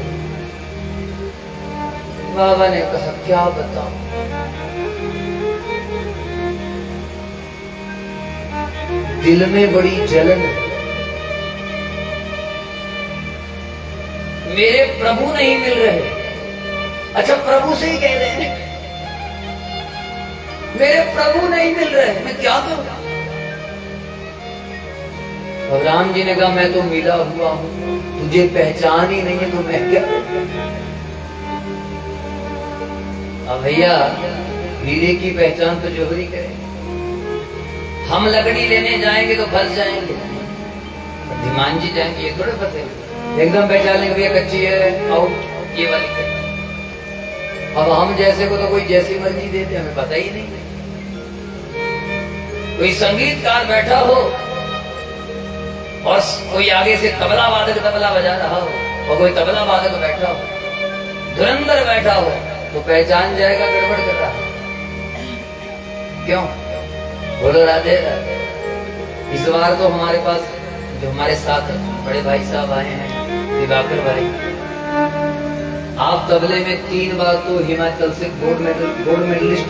बाबा ने कहा क्या बताऊं, दिल में बड़ी जलन है, मेरे प्रभु नहीं मिल रहे। अच्छा, प्रभु से ही कह रहे हैं मेरे प्रभु नहीं मिल रहे, मैं क्या करूं। और राम जी ने कहा मैं तो मिला हुआ हूं, तुझे पहचान ही नहीं है तो मैं क्या करूं। अब भैया हीरे की पहचान तो जोहरी करें। हम लकड़ी लेने जाएंगे तो फंस जाएंगे, धीमान जी जाएंगे ये थोड़े फंसेंगे, एकदम पहचान लेंगे भैया कच्ची है, आउट, ये वाली कच्ची। अब हम जैसे को तो कोई जैसी मर्जी देते, हमें पता ही नहीं। कोई संगीतकार बैठा हो और कोई आगे से तबला वादक तबला बजा रहा हो, और कोई तबला वादक बैठा हो, धुरंधर बैठा हो, तो पहचान जाएगा गड़बड़ कर रहा है। क्यों? बोलो राधे राधे। इस बार तो हमारे पास जो हमारे साथ बड़े भाई साहब आए हैं, दिवाकर भाई, आप तबले में 3 बार तो हिमाचल से गोल्ड मेडलिस्ट,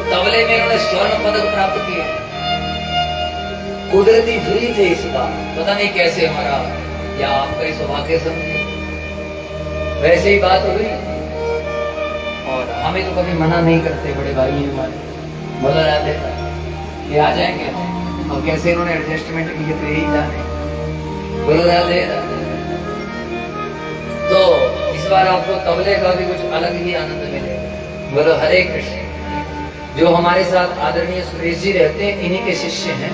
तबले में उन्होंने स्वर्ण पदक प्राप्त किए। कुदरती फ्री थे इस बार, पता नहीं कैसे हमारा या आपका ही सौभाग्य समझे, वैसे ही बात हुई। और हमें तो कभी मना नहीं करते, बड़े भाई हैं हमारे, बोला जाते ये आ जाएंगे, और कैसे इन्होंने एडजस्टमेंट किए तो यही जाने। बोलो राधे राधे। तो इस बार आपको तबले का भी कुछ अलग ही आनंद मिलेगा। बोलो हरे कृष्ण। जो हमारे साथ आदरणीय सुरेश जी रहते हैं, इन्हीं के शिष्य हैं,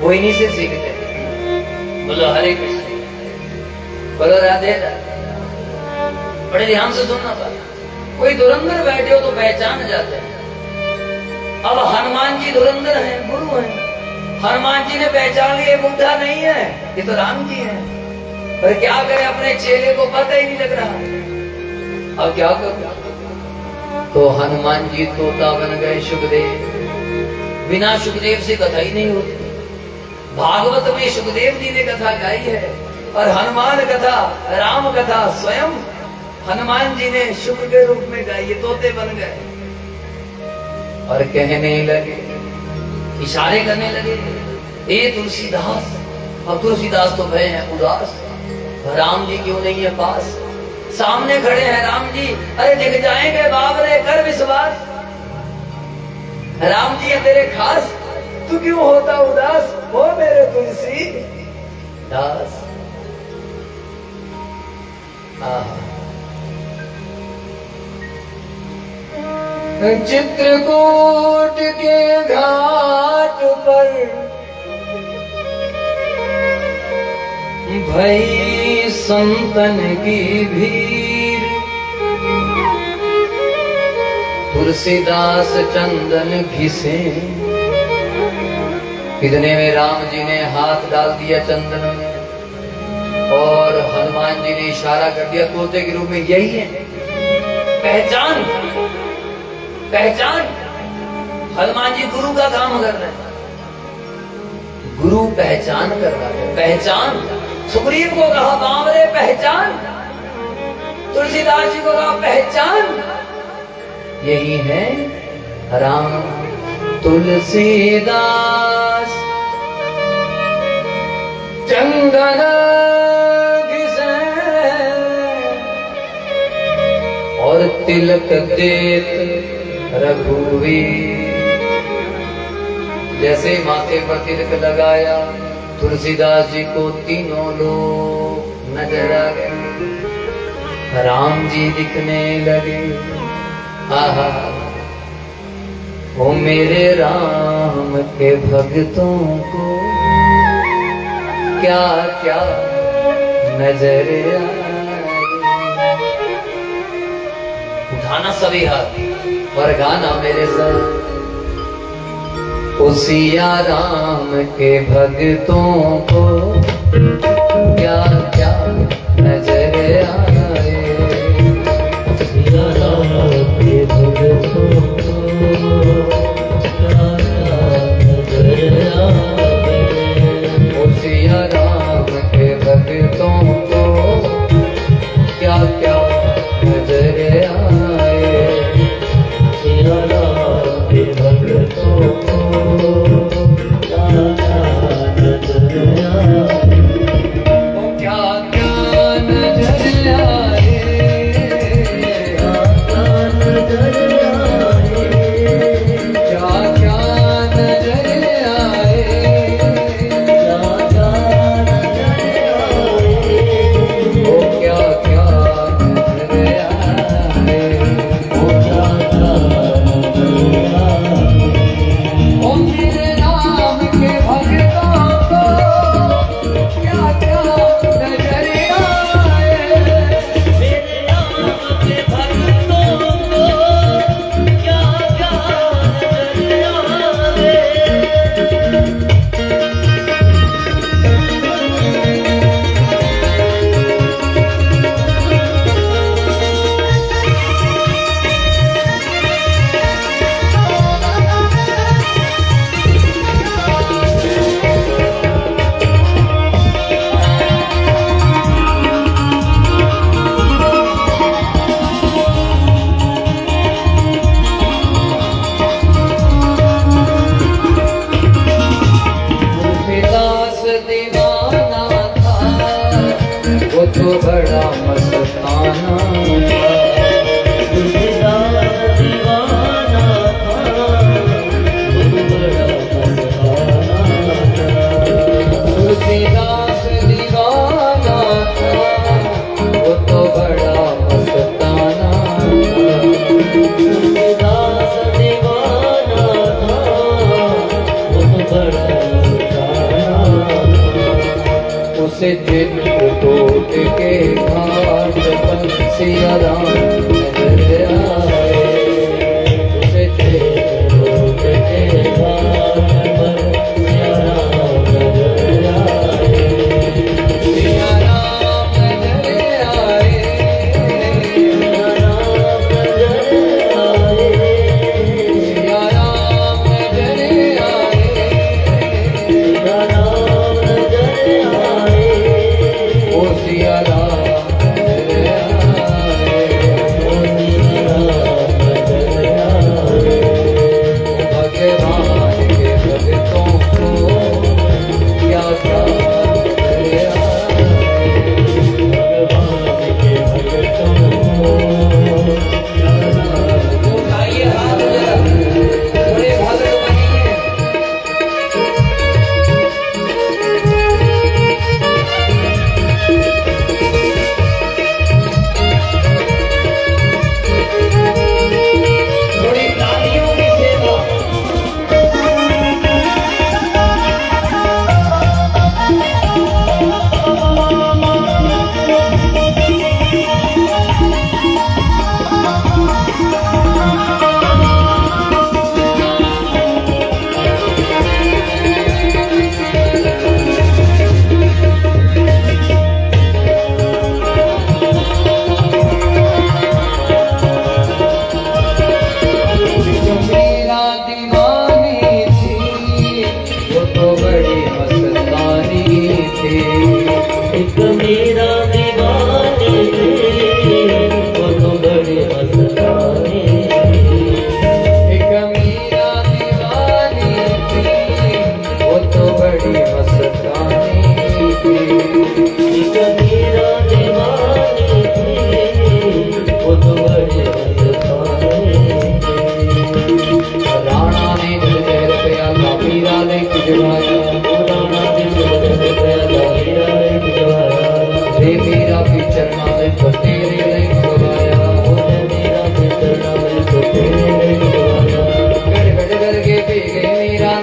वो इन्हीं से सीखते हैं। बोलो हरे कृष्ण। बोलो राधे राधे। बड़े ध्यान से सुनना पड़ा। कोई धुरंधर बैठे हो तो पहचान जाते हैं। अब हनुमान जी धुरंधर हैं, गुरु हैं। हनुमान जी ने पहचान लिया बुद्धा नहीं है, ये तो राम जी हैं। पर क्या करें, अपने चेले को पता ही नहीं लग रहा। अब क्या करूं? तो हनुमान जी तोता बन गए सुखदेव। बिना सुखदेव से कथा ही नहीं होती। भागवत में सुखदेव जी ने कथा गाई है और हनुमान कथा, राम कथा स्वयं हनुमान जी ने शुक के रूप में गाई। ये तोते बन गए और कहने लगे, इशारे करने लगे, ए तुलसीदास। अब तुलसीदास तो भय है उदास, राम जी क्यों नहीं है पास। सामने खड़े हैं राम जी, अरे दिख जाएंगे बाबरे कर विश्वास। राम जी है तेरे खास, तू क्यों होता उदास, हो मेरे तुलसी दास। चित्रकूट के घाट पर भई संतन की भीड़, तुलसीदास चंदन घिसे। इतने में राम जी ने हाथ डाल दिया चंदन में और हनुमान जी ने इशारा कर दिया तोते के रूप में, यही है पहचान पहचान। हनुमान जी गुरु का काम कर रहे हैं, गुरु पहचान कर रहा है, पहचान। सुग्रीव को कहा बावरे पहचान, तुलसीदास जी को कहा पहचान, यही है राम तुलसीदास। चंदन घिसे और तिलक देत रघुवीर। जैसे माथे पर तिलक लगाया तुलसीदास जी को तीनों लोग नजर आ गए। राम जी दिखने लगे, आहा वो मेरे राम के भक्तों को क्या क्या नजर आए। उठाना सभी हाथ और गाना मेरे साथ। सिया राम के भक्तों को क्या क्या नजर आए। सिया राम के भक्तों को क्या क्या नजर आए। सिया राम के भक्तों को क्या क्या नजर आए। सिया राम के भक्तों को क्या क्या नजर आए। क्या क्या नजर आए। क्या क्या नजर आए। ओ क्या क्या नजर आए। ओ मेरे राम के भक्तों को क्या क्या नजर आए। मेरे राम के भक्तों को क्या क्या नजर आए। तुलसीदास दीवाना था, वो तो बड़ा मस्ताना था। तुलसीदास दीवाना था, वो बड़ा मस्ताना था। तुलसीदास दीवाना था, वो तो बड़ा मस्ताना था। तुलसीदास दीवाना था, वो बड़ा मस्ताना था। उसे चित्रकूट के घाट पर सिया राम नजर आए।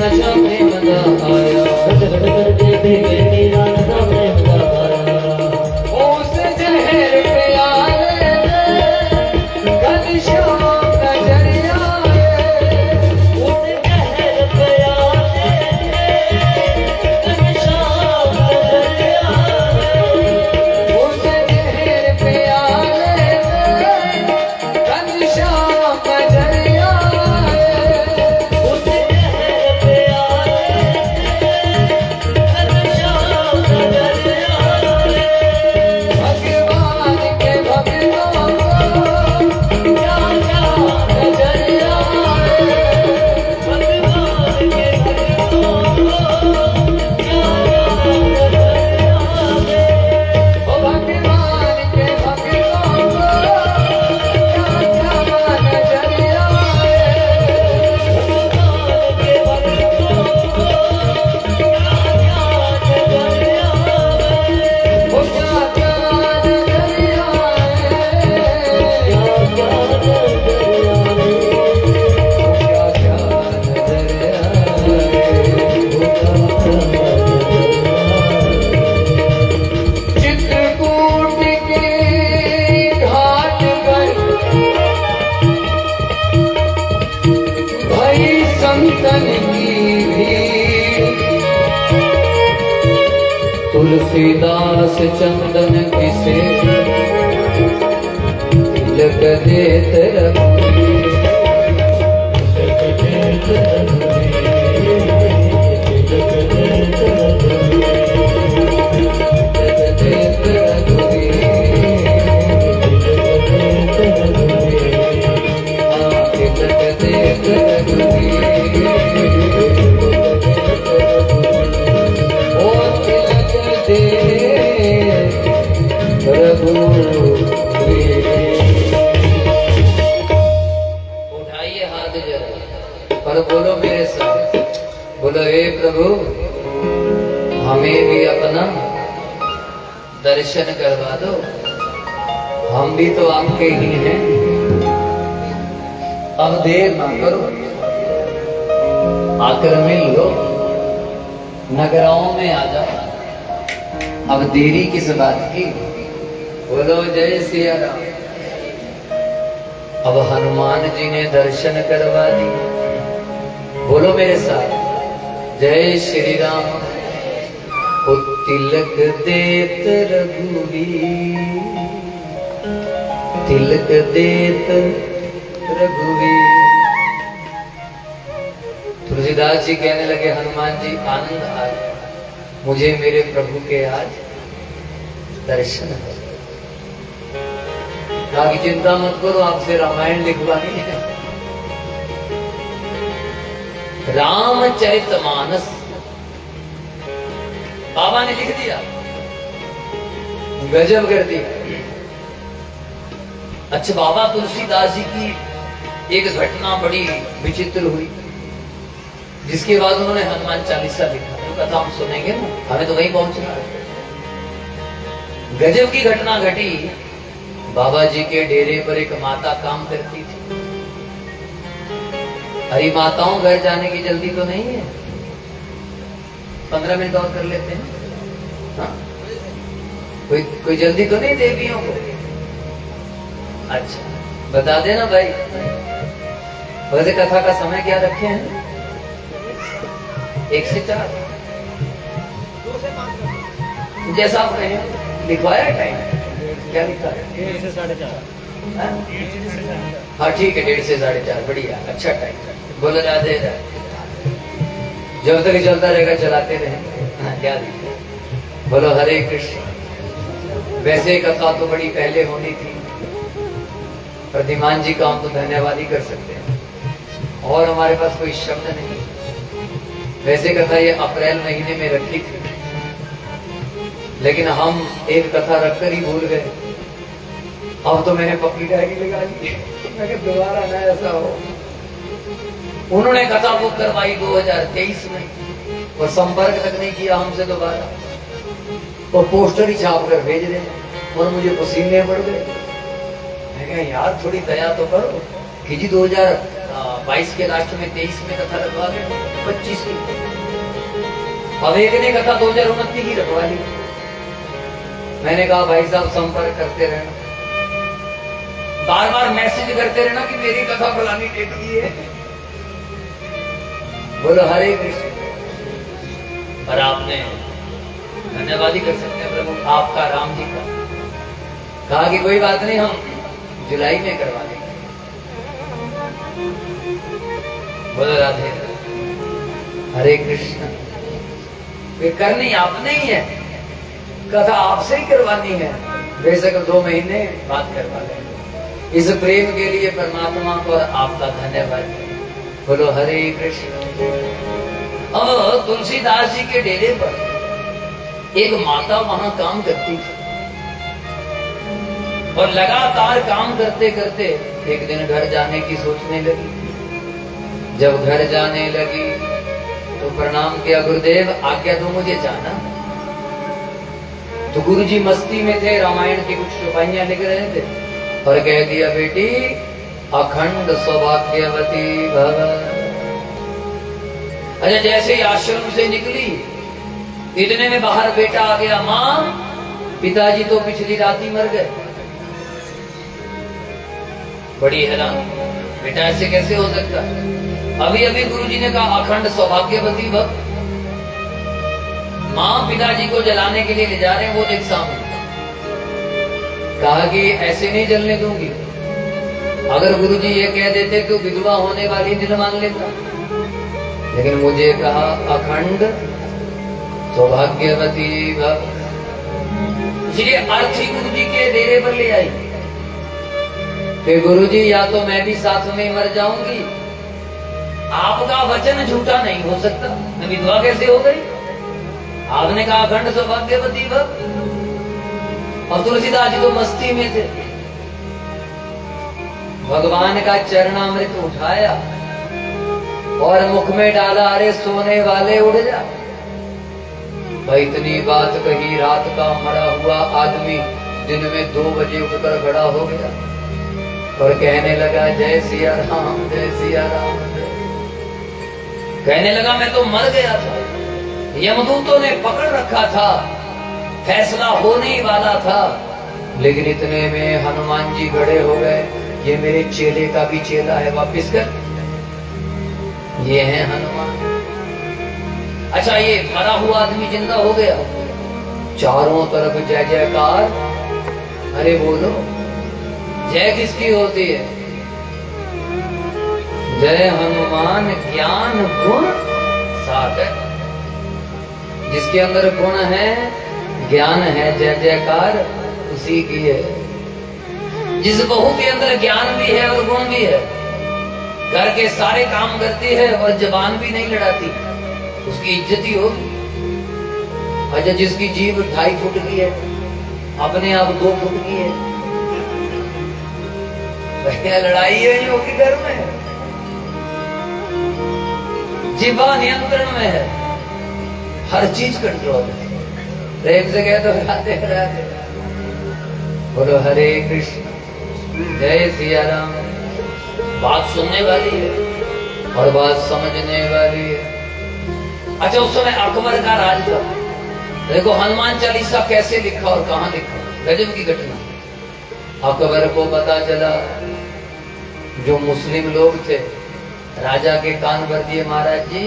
नशा प्रेम दा आया घट घट करके भीगे मेरा नशा प्रेम दा आया उस जहर प्याले घनश्याम नजरिया उस जहर प्याले घनश्याम नजरिया उस जहर प्याले घनश्याम नजरिया उस जहर प्याले घनश्याम नजरिया भगवान के भक्तों को क्या क्या नजरिया भगवान के भक्तों को क्या क्या नजरिया ओ भगवान के भक्तों को क्या क्या नजरिया भगवान के भक्तों को क्या क्या नजरिया ओ क्या क्या नजरिया चित्रकूट के घाट पर भई संतन की भीड़ तुलसीदास चंदन किसे तिलक देत रघुवीर तिलक देत रघुवीर तिलक देत रघुवीर ओ तिलक देत रघुवीर उठाइए हाथ जरा पर बोलो मेरे साथ बोलो हे प्रभु हमें भी अपना दर्शन करवा दो हम भी तो आपके ही हैं अब देर ना करो आकर मिल लो नगरों में आ जाओ अब देरी किस बात की बोलो जय सिया राम अब हनुमान जी ने दर्शन करवा दी बोलो मेरे साथ जय श्री राम ओ तिलक देत रघुवीर तिलक देत रघुवीर तुलसीदास जी कहने लगे हनुमान जी आनंद आया मुझे मेरे प्रभु के आज दर्शन हो बाकी चिंता मत करो आपसे रामायण लिखवानी है रामचरितमानस बाबा ने लिख दिया गजब कर दिया अच्छा बाबा तुलसीदास जी की एक घटना बड़ी विचित्र हुई जिसके बाद उन्होंने हनुमान चालीसा लिखा तो कथा हम सुनेंगे ना हमें तो वहीं पहुंचना है गजब की घटना घटी बाबा जी के डेरे पर एक माता काम करती थी अरे माताओं घर जाने की जल्दी तो नहीं है 15 मिनट और कर लेते हैं हाँ? कोई जल्दी तो नहीं देवियों को अच्छा बता देना भाई वैसे कथा का समय क्या रखे हैं 1 से 4 जैसा आप कहें लिखवाया टाइम क्या लिखा है 1 से 4:30 हाँ ठीक है 1:30 से 4:30 बढ़िया अच्छा टाइम बोलो राधे राधे जब तक चलता रहेगा चलाते रहे हाँ, क्या दिक्कत बोलो हरे कृष्ण वैसे कथा तो बड़ी पहले होनी थी प्रद्युमान जी का हम तो धन्यवाद ही कर सकते हैं और हमारे पास कोई शब्द नहीं वैसे कथा ये अप्रैल महीने में रखी थी लेकिन हम एक कथा रखकर ही भूल गए अब तो मैंने पक्की डायरी लगा ली मैं दोबारा ना ऐसा हो उन्होंने कथा बुक करवाई 2023 में और संपर्क तक नहीं किया हमसे दोबारा और पोस्टर ही छाप कर भेज रहे और मुझे पसीने पड़ गए मैं कहा यार थोड़ी दया तो करो कि जी 2000 अब 22 के लास्ट में 23 में कथा रखवा गए, 25 की। अब एक ने कथा 2029 की रखवा ली। मैंने कहा भाई साहब संपर्क करते रहना, बार बार मैसेज करते रहना कि मेरी कथा फलानी डेट की है। बोलो हरे कृष्ण। और आपने धन्यवाद ही कर सकते हैं प्रभु आपका, राम जी का। कहा कि कोई बात नहीं, हम जुलाई में करवा देंगे। बोलो राधे हरे कृष्ण। वे करनी आपने ही है, कथा आपसे ही करवानी है, बेशक 2 महीने बात करवा लेंगे। इस प्रेम के लिए परमात्मा को आपका धन्यवाद। बोलो हरे कृष्ण। अब तुलसीदास जी के डेरे पर एक माता वहां काम करती थी और लगातार काम करते करते एक दिन घर जाने की सोचने लगी। जब घर जाने लगी तो प्रणाम किया, गुरुदेव आज्ञा दो मुझे जाना। तो गुरुजी मस्ती में थे, रामायण की कुछ चौपाइयां लिख रहे थे और कह दिया, बेटी अखंड सौभाग्यवती भव। अच्छा जैसे ही आश्रम से निकली इतने में बाहर बेटा आ गया, माँ पिताजी तो पिछली रात ही मर गए। बड़ी हैरान, बेटा ऐसे कैसे हो सकता है? अभी अभी गुरुजी ने कहा अखंड सौभाग्यवती भव। माँ पिताजी को जलाने के लिए ले जा रहे हैं, वो देख सामने। कहा कि ऐसे नहीं जलने दूंगी। अगर गुरुजी ये कह देते तो विधवा होने वाली दिन मान लेता, लेकिन मुझे कहा अखंड सौभाग्यवती भव। इसलिए अर्थी गुरुजी के डेरे पर ले आई कि गुरुजी या तो मैं भी साथ में मर जाऊंगी, आपका वचन झूठा नहीं हो सकता। मैं विधवा कैसे हो गई? आपने कहा अखंड सौभाग्यवती भव। और तुलसीदास जी तो मस्ती में थे, भगवान का चरणामृत उठाया और मुख में डाला, अरे सोने वाले उड़ जा। भाई इतनी बात कही, रात का मरा हुआ आदमी दिन में 2 बजे उठकर खड़ा हो गया और कहने लगा जय सिया राम, जय सिया राम। कहने लगा मैं तो मर गया था, यमदूतों ने पकड़ रखा था, फैसला होने ही वाला था, लेकिन इतने में हनुमान जी खड़े हो गए। ये मेरे चेले का भी चेला है, वापिस कर। ये है हनुमान। अच्छा ये मरा हुआ आदमी जिंदा हो गया, चारों तरफ जय जयकार। अरे बोलो जय किसकी होती है? जय हनुमान ज्ञान गुण सागर। जिसके अंदर गुण है, ज्ञान है, जय जयकार उसी की है। जिस बहू के अंदर ज्ञान भी है और गुण भी है, घर के सारे काम करती है और जबान भी नहीं लड़ाती, उसकी इज्जत ही होगी। अच्छा जिसकी जीभ 2.5 फुट की है, अपने आप 2 फुट की है, भैया लड़ाई है नहीं होगी घर में। जीवा नियंत्रण में है, हर चीज कंट्रोल है। प्रेम से कह दो राधे राधे। बोलो हरे कृष्ण, जय सिया राम। बात सुनने वाली है और बात समझने वाली है। अच्छा उस समय अकबर का राज था। देखो हनुमान चालीसा कैसे लिखा और कहां लिखा, गजब की घटना। अकबर को पता चला, जो मुस्लिम लोग थे राजा के कान भर दिए, महाराज जी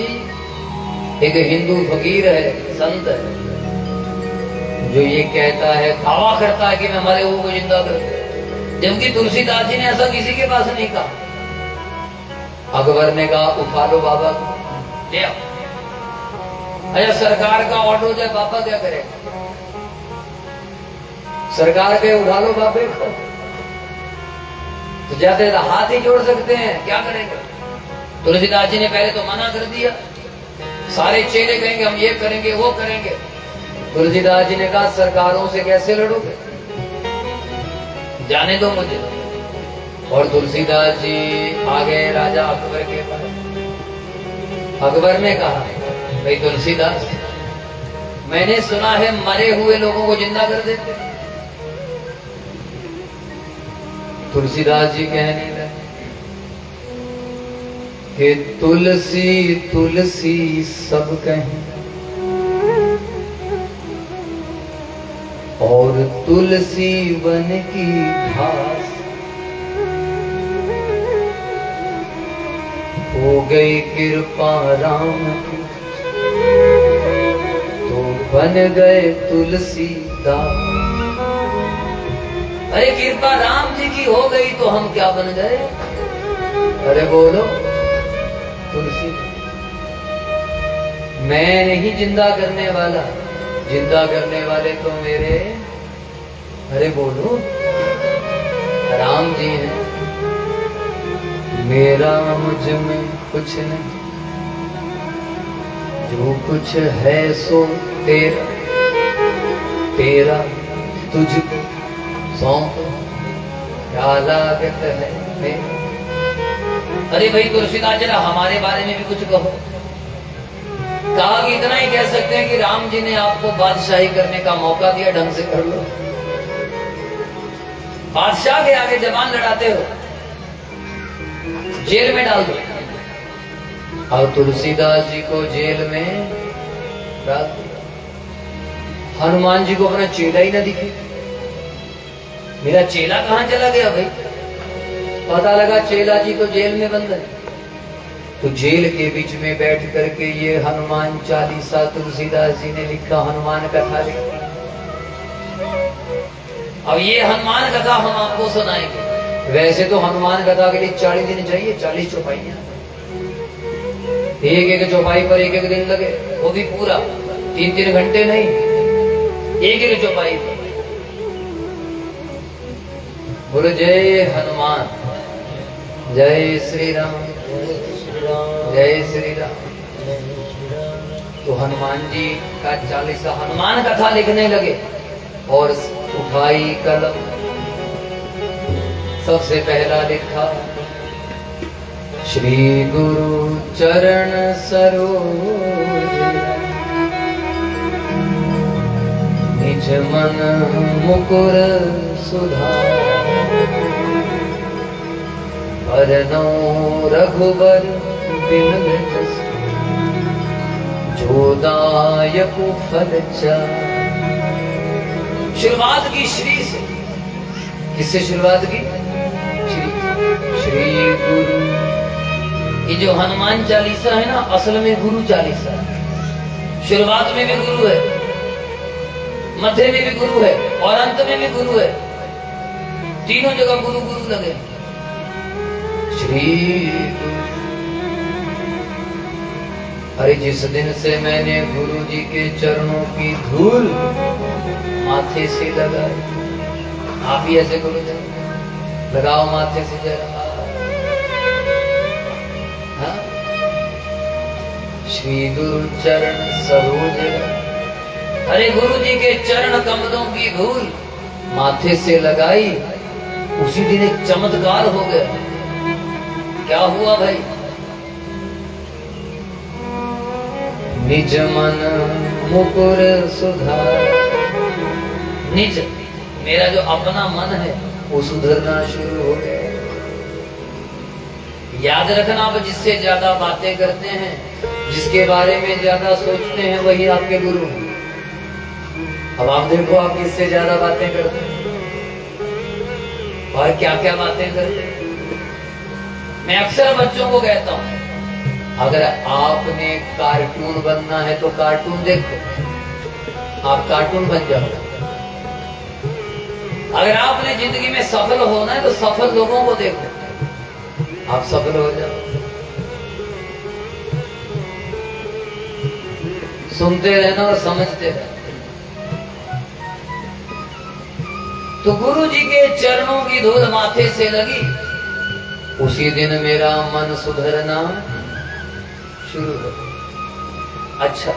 एक हिंदू फकीर है, संत है, जो ये कहता है, दावा करता है कि मैं मरे हुए को जिंदा कर दूं। जबकि तुलसीदास जी ने ऐसा किसी के पास नहीं कहा। अकबर ने कहा उठा लो बाबा को, ले आओ। अच्छा सरकार का ऑर्डर जाए, बाबा क्या करे? सरकार के उठा लो बाबे को, तो जाते हाथ ही जोड़ सकते हैं, क्या करेंगे? तुलसीदास जी ने पहले तो मना कर दिया, सारे चेले कहेंगे हम ये करेंगे वो करेंगे। तुलसीदास जी ने कहा सरकारों से कैसे लड़ोगे, जाने दो मुझे। और तुलसीदास जी आ गए राजा अकबर के पास। अकबर ने कहा भाई तुलसीदास, मैंने सुना है मरे हुए लोगों को जिंदा कर देते। तुलसीदास जी कहने लगे कि तुलसी तुलसी सब कहें और तुलसी वन की घास, हो गई कृपा राम की तो बन गए तुलसीदास। अरे कृपा राम जी की हो गई तो हम क्या बन गए? अरे बोलो तुलसी। मैं नहीं जिंदा करने वाला, जिंदा करने वाले तो मेरे, अरे बोलो राम जी हैं। मेरा मुझ में कुछ नहीं, जो कुछ है सो तेरा, तेरा तुझको सौंप, क्या लागत है मेरी। अरे भाई तुलसीदास जरा हमारे बारे में भी कुछ कहो। कहा कि इतना ही कह सकते हैं कि राम जी ने आपको बादशाही करने का मौका दिया, ढंग से कर लो। बादशाह के आगे जबान लड़ाते हो, जेल में डाल दो। और तुलसीदास जी को जेल में डाल दिया। हनुमान जी को अपना चेला ही ना दिखे। मेरा चेला कहां चला गया भाई? पता लगा चेला जी तो जेल में बंद है। तो जेल के बीच में बैठ करके ये हनुमान चालीसा तुलसीदास जी ने लिखा, हनुमान कथा लिखी। अब ये हनुमान कथा हम आपको सुनाएंगे। वैसे तो हनुमान कथा के लिए 40 दिन चाहिए, 40 चौपाइयां, एक एक चौपाई पर एक एक दिन लगे, वो भी पूरा 3-3 घंटे नहीं, एक एक चौपाई पर। बोलो जय हनुमान, जय श्री राम, जय श्री राम। तो हनुमान जी का चालीसा हनुमान कथा लिखने लगे और उठाई कलम, सबसे पहला लिखा श्री गुरु चरण सरोज, निज मन मुकुर सुधार, बरनौ रघुबर बिमल जस, जो दायक फल चार। शुरुआत की श्री से। किससे शुरुआत की? श्री गुरु। ये जो हनुमान चालीसा है ना, असल में गुरु चालीसा है। शुरुआत में भी गुरु है, मध्य में भी गुरु है और अंत में भी गुरु है। तीनों जगह गुरु गुरु लगे। श्री गुरु। अरे जिस दिन से मैंने गुरु जी के चरणों की धूल माथे से लगाई, आप ही ऐसे करो, लगाओ माथे से जरा। हाँ? श्री गुरु चरण सरोज। अरे गुरु जी के चरण कमलों की धूल माथे से लगाई, उसी दिन एक चमत्कार हो गया। क्या हुआ भाई? निज मन मुकुर सुधार। निज, मेरा जो अपना मन है वो सुधरना शुरू हो गया। याद रखना, आप जिससे ज्यादा बातें करते हैं, जिसके बारे में ज्यादा सोचते हैं, वही आपके गुरु हैं। अब आप देखो, आप किससे ज्यादा बातें करते हैं और क्या क्या बातें करते हैं। मैं अक्सर बच्चों को कहता हूं, अगर आपने कार्टून बनना है तो कार्टून देखो, आप कार्टून बन जाओ। अगर आपने जिंदगी में सफल होना है तो सफल लोगों को देखो, आप सफल हो जाओ। सुनते रहना और समझते रहना। तो गुरु जी के चरणों की धूल माथे से लगी, उसी दिन मेरा मन सुधरना शुरू हो। अच्छा,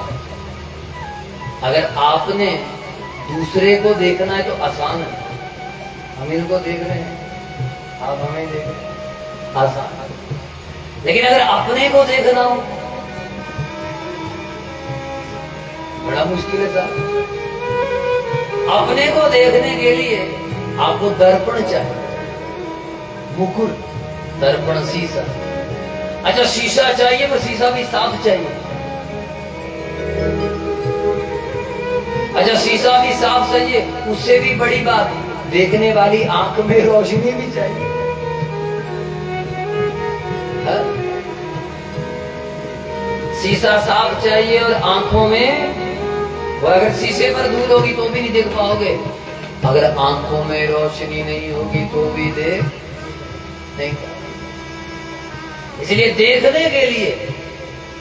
अगर आपने दूसरे को देखना है तो आसान है। हम इनको देख रहे हैं, आप हमें देख रहे हैं, आसान। लेकिन अगर अपने को देखना हो, बड़ा मुश्किल है साहब। अपने को देखने के लिए आपको दर्पण चाहिए, मुकुर, दर्पण शीशा। अच्छा शीशा चाहिए, पर शीशा भी साफ चाहिए। अच्छा शीशा भी साफ चाहिए, उससे भी बड़ी बात, देखने वाली आंख में रोशनी भी चाहिए। हाँ? शीशा साफ चाहिए और आंखों में, वो अगर शीशे पर धूल होगी तो भी नहीं देख पाओगे, अगर आंखों में रोशनी नहीं होगी तो भी देख नहीं पाओगे। इसलिए देखने के लिए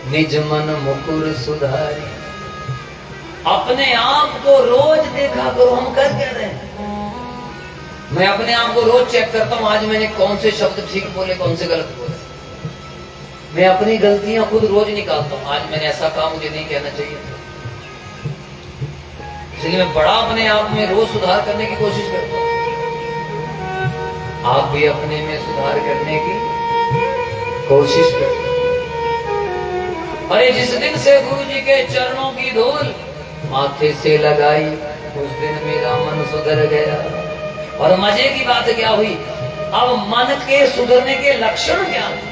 निज मन मुकुर सुधारी, अपने आप को रोज देखा करो। हम कर क्या रहे हैं? मैं अपने आप को रोज चेक करता हूं, आज मैंने कौन से शब्द ठीक बोले, कौन से गलत बोले। मैं अपनी गलतियां खुद रोज निकालता हूं, आज मैंने ऐसा कहा, मुझे नहीं कहना चाहिए। इसलिए मैं बड़ा अपने आप में रोज सुधार करने की कोशिश करता हूं। आप भी अपने में सुधार करने की कोशिश करें। अरे जिस दिन से गुरु जी के चरणों की धूल माथे से लगाई, उस दिन मेरा मन सुधर गया। और मजे की बात क्या हुई, अब मन के सुधरने के लक्षण क्या थे?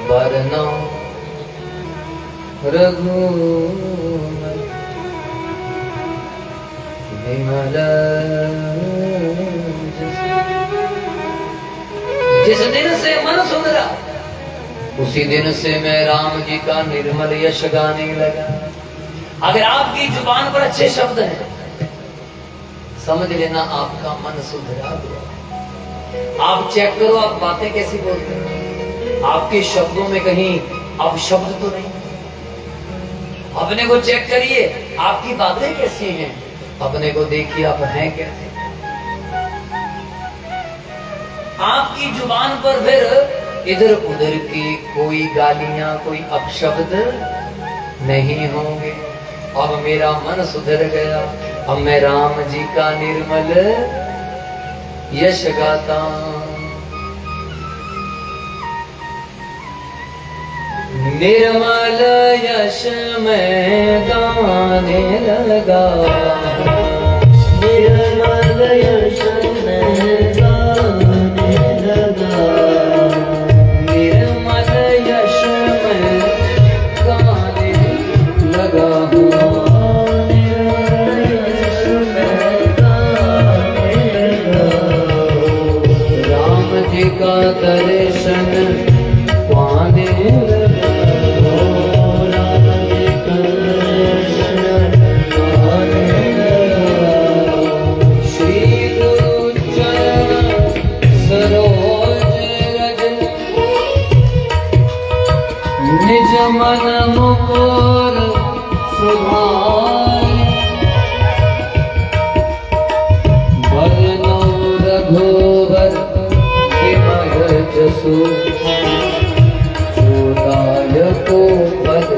वरना रघुवर विमल, जिस दिन से मन सुधरा उसी दिन से मैं राम जी का निर्मल यश गाने लगा। अगर आपकी जुबान पर अच्छे शब्द हैं, समझ लेना आपका मन सुधरा गया। आप चेक करो, आप बातें कैसी बोलते हैं, आपके शब्दों में कहीं अब शब्द तो नहीं। अपने को चेक करिए, आपकी बातें कैसी हैं, अपने को देखिए आप हैं कैसे। आपकी जुबान पर फिर इधर उधर की कोई गालियां, कोई अपशब्द नहीं होंगे। अब मेरा मन सुधर गया, अब मैं राम जी का निर्मल यश गाता। निर्मल यश मैं गाने लगा, निर्मल यश मैं गाने लगा, निर्मल यश मैं गाने लगा हूँ, निर्मल यश मैं गाने लगा। राम जी का दर्शन पाने लगा। मन मुकुर सुधारी, वरनौ रघुवर विमल जसु, जो दायको पद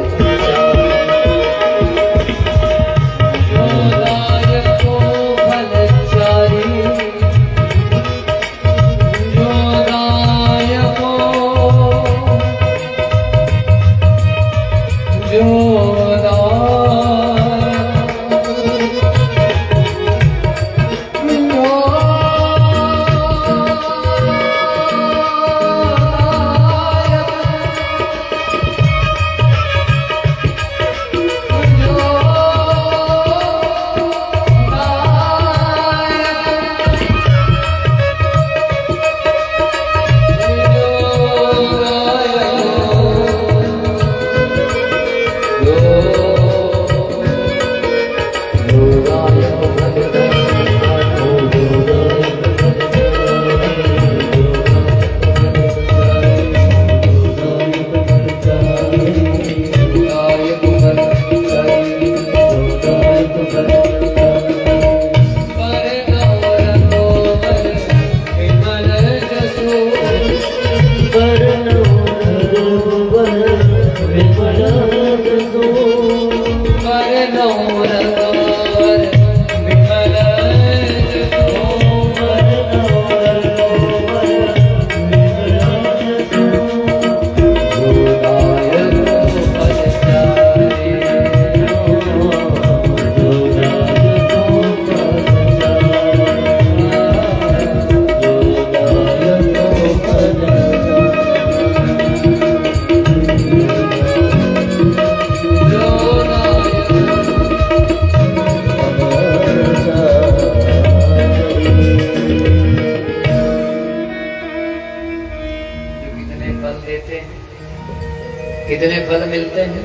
कितने फल मिलते हैं?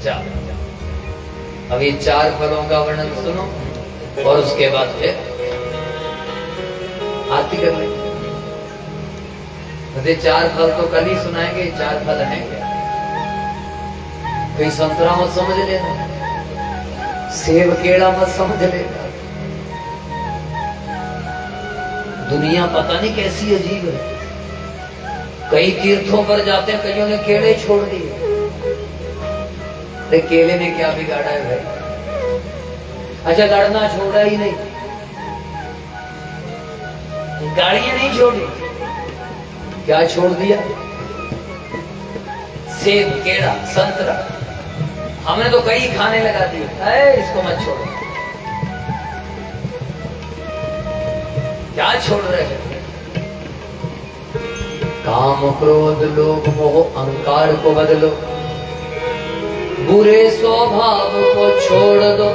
4। अब ये 4 फलों का वर्णन सुनो और उसके बाद फिर आरती कर लेंगे। 4 फल तो कल ही सुनाएंगे। 4 फल हैं क्या? कोई संतरा मत समझ लेना, सेब केड़ा मत समझ लेना। दुनिया पता नहीं कैसी अजीब है। कई तीर्थों पर जाते हैं, कईयों ने केले छोड़ दिए। अरे केले ने क्या बिगाड़ा है भाई? अच्छा लड़ना छोड़ा ही नहीं, गाड़ियां नहीं छोड़ी, क्या छोड़ दिया? सेब केड़ा संतरा। हमने तो कई खाने लगा दिए। इसको मत छोड़ो। क्या छोड़ रहे हैं? काम क्रोध लोभ मोह अहंकार को बदलो, बुरे स्वभाव को छोड़ दो,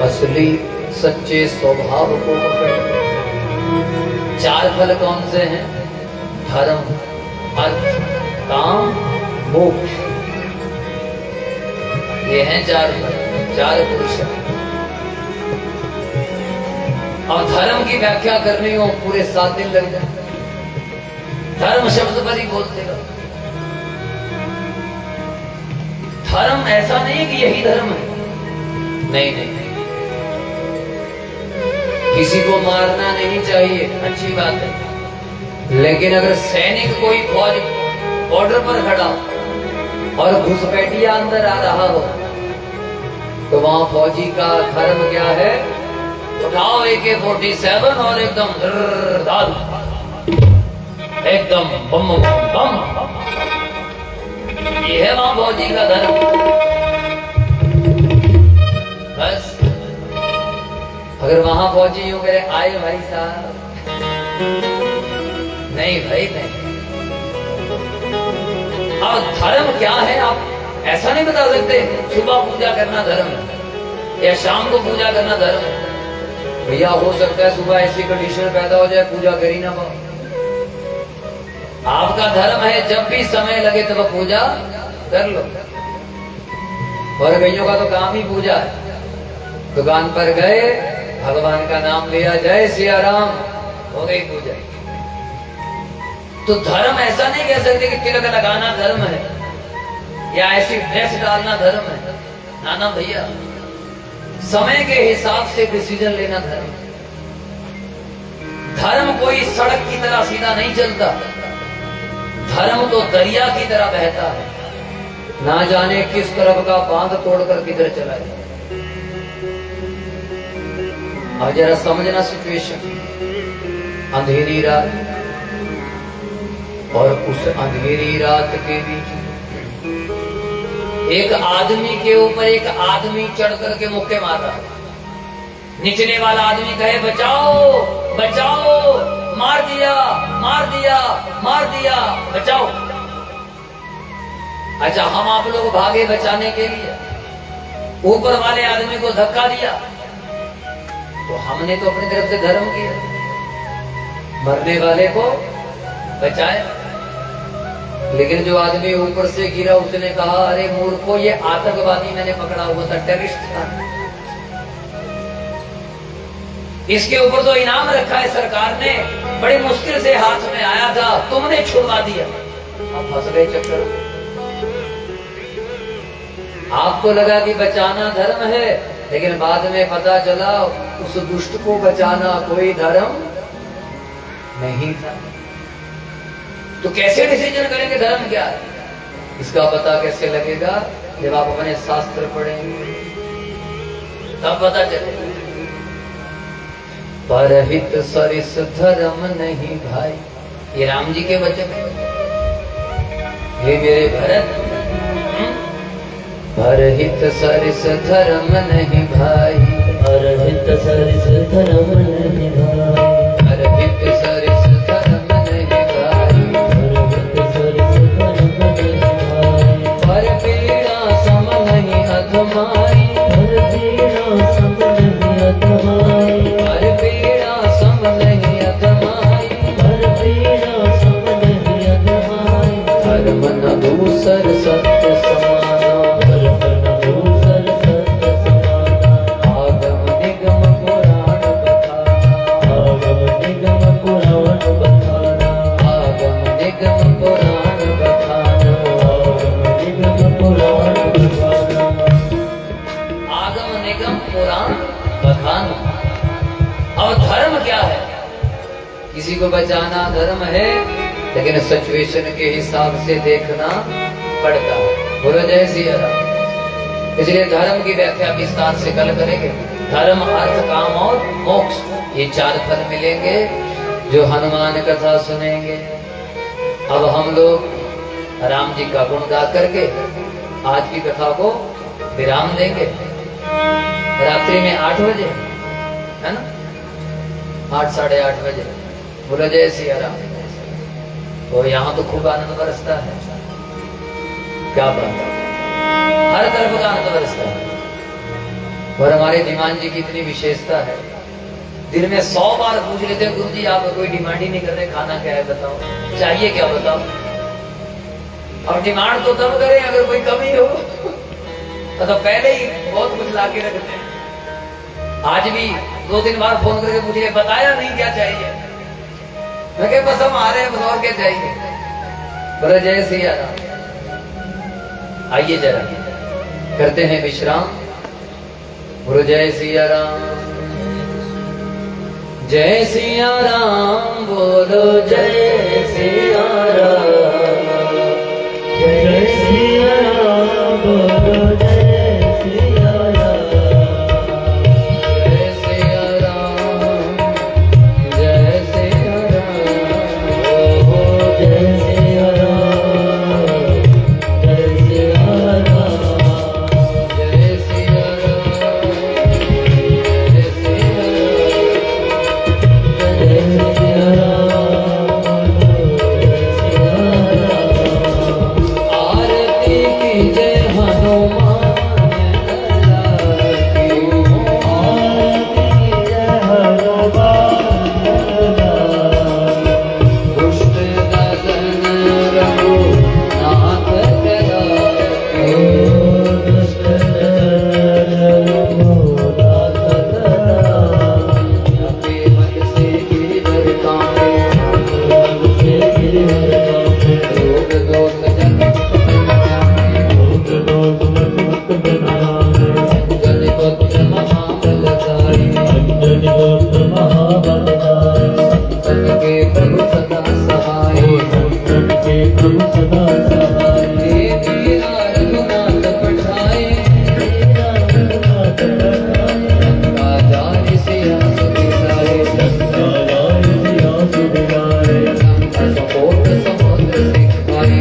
असली सच्चे स्वभाव को पकड़ो। 4 फल कौन से हैं? धर्म, अर्थ, काम, मोक्ष। ये हैं 4 फल, 4 पुरुषार्थ। और धर्म की व्याख्या करनी हो पूरे 7 दिन लग जाए। धर्म शब्द पर ही बोलते रहो। धर्म ऐसा नहीं कि यही धर्म है, नहीं नहीं। किसी को मारना नहीं चाहिए, अच्छी बात है। लेकिन अगर सैनिक कोई फौज बॉर्डर पर खड़ा हो और घुसपैठिया अंदर आ रहा हो, तो वहां फौजी का धर्म क्या है? उठाओ AK-47 और एकदम धाल, एकदम बम बम। ये है वहां फौजी का धर्म। बस अगर वहां फौजी यूं करे, आए भाई साहब, नहीं भाई नहीं। और धर्म क्या है आप ऐसा नहीं बता सकते। सुबह पूजा करना धर्म है या शाम को पूजा करना धर्म है। भैया हो सकता है सुबह ऐसी कंडीशन पैदा हो जाए पूजा कर ही ना पाओ। आपका धर्म है जब भी समय लगे तब पूजा कर लो। और कईयों का तो काम ही पूजा है। दुकान पर गए, भगवान का नाम लिया, जय सिया राम, हो गई पूजा। तो धर्म ऐसा नहीं कह सकते कि तिलक लगाना धर्म है या ऐसी ड्रेस डालना धर्म है। नाना भैया, समय के हिसाब से डिसीजन लेना धर्म। धर्म कोई सड़क की तरह सीधा नहीं चलता। धर्म तो दरिया की तरह बहता है, ना जाने किस तरफ का बांध तोड़कर किधर चला जाए। अब जरा समझना सिचुएशन। अंधेरी रात और उस अंधेरी रात के बीच एक आदमी के ऊपर एक आदमी चढ़ करके मुक्के मार रहा है। निचले वाला आदमी कहे बचाओ बचाओ, मार दिया मार दिया मार दिया, बचाओ। अच्छा हम आप लोग भागे बचाने के लिए, ऊपर वाले आदमी को धक्का दिया, तो हमने तो अपनी तरफ से धर्म किया, मरने वाले को बचाए। लेकिन जो आदमी ऊपर से गिरा उसने कहा, अरे मूर्खो, ये आतंकवादी मैंने पकड़ा हुआ था, टेररिस्ट था, इसके ऊपर तो इनाम रखा है सरकार ने, बड़ी मुश्किल से हाथ में आया था, तुमने छुड़वा दिया। अब फंस गए चक्कर। आपको लगा कि बचाना धर्म है, लेकिन बाद में पता चला उस दुष्ट को बचाना कोई धर्म नहीं था। तो कैसे डिसीजन करेंगे धर्म क्या है? इसका पता कैसे लगेगा? जब आप अपने शास्त्र पढ़ेंगे तब पता चलेगा। परहित सरिस धर्म नहीं भाई, ये राम जी के वचन है। ये मेरे भरत, परहित सरिस धर्म नहीं भाई, परहित सरिस धर्म नहीं भाई, परहित सरिस धर्म नहीं भाई, परहित सरिस धर्म नहीं भाई, पर पीड़ा सम नहीं अधमाई, पर पीड़ा सम नहीं अधमाई, पर पीड़ा सम नहीं अधमाई, पर पीड़ा सम नहीं अधमाई, पर धर्म न दूसर सत्य समाना, धर्म न दूसर सत्य समाना। आगम निगम पुराण बखाना, आगम निगम पुराण बखाना, आगम निगम पुराण बखाना, आगम निगम पुराण बखाना। आगम निगम पुराण बखाना। और धर्म क्या है? किसी को बचाना धर्म है, लेकिन सिचुएशन के हिसाब से देखना पड़ता है। बोलो जय सिया राम। इसलिए धर्म की व्याख्या विस्तार से कल करेंगे। धर्म, अर्थ, काम और मोक्ष, ये 4 फल मिलेंगे जो हनुमान कथा सुनेंगे। अब हम लोग राम जी का गुण गा करके आज की कथा को विराम देंगे। रात्रि में 8 बजे, है ना, 8 साढ़े 8 बजे। बोलो जय सिया राम। तो यहाँ तो खूब आनंद बरसता है, क्या बात है, हर तरफ का आनंद बरसता है। और हमारे धीमान जी की इतनी विशेषता है, दिन में 100 बार पूछ लेते हैं, गुरु जी आप कोई डिमांड ही नहीं कर रहे, खाना क्या है बताओ, चाहिए क्या बताओ। और डिमांड तो तब करें अगर कोई कमी हो, तो पहले ही बहुत कुछ ला के रखते हैं। आज भी 2-3 बार फोन करके पूछ लिया, बताया नहीं क्या चाहिए। मैं कह बस हम आ रहे हैं, बस और क्या चाहिए। बोले जय सिया राम। आइए जरा करते हैं विश्राम। बोलो जय सिया राम। जय सिया राम, बोलो जय सिया राम। जय सिया राम, बोलो जय सिया राम। जय सिया राम, जय सिया राम, ओ जय सिया राम, जय सिया राम। जय सिया राम, जय सिया राम। जय सिया राम, जय सिया राम। आरती की जय हनुमान लाल की। आरती जय हनुमान लाल। दुष्ट दलन रघुनाथ करा ओ दुष्ट दलन रघुनाथ करा। अपने मन से गिरधर कांपे, मन से गिरधर कांपे। रोग दोष जन्म जाने, रोग रोग मत बनाए। अंजन पुत्र महाबलशाली, अंजनी पुत्र महाबलशाली। संत के प्रभु सदा सहाय। ओ संतन के प्रभु सदा सहाय। हे वीरा रघुनाथ पठाए, तेरा रघुनाथ पठाए। लंका जारि सिया सुदिसाए, लंका लाए सिया सुदिसाए। लंका सकोट समुद्र सिखाए,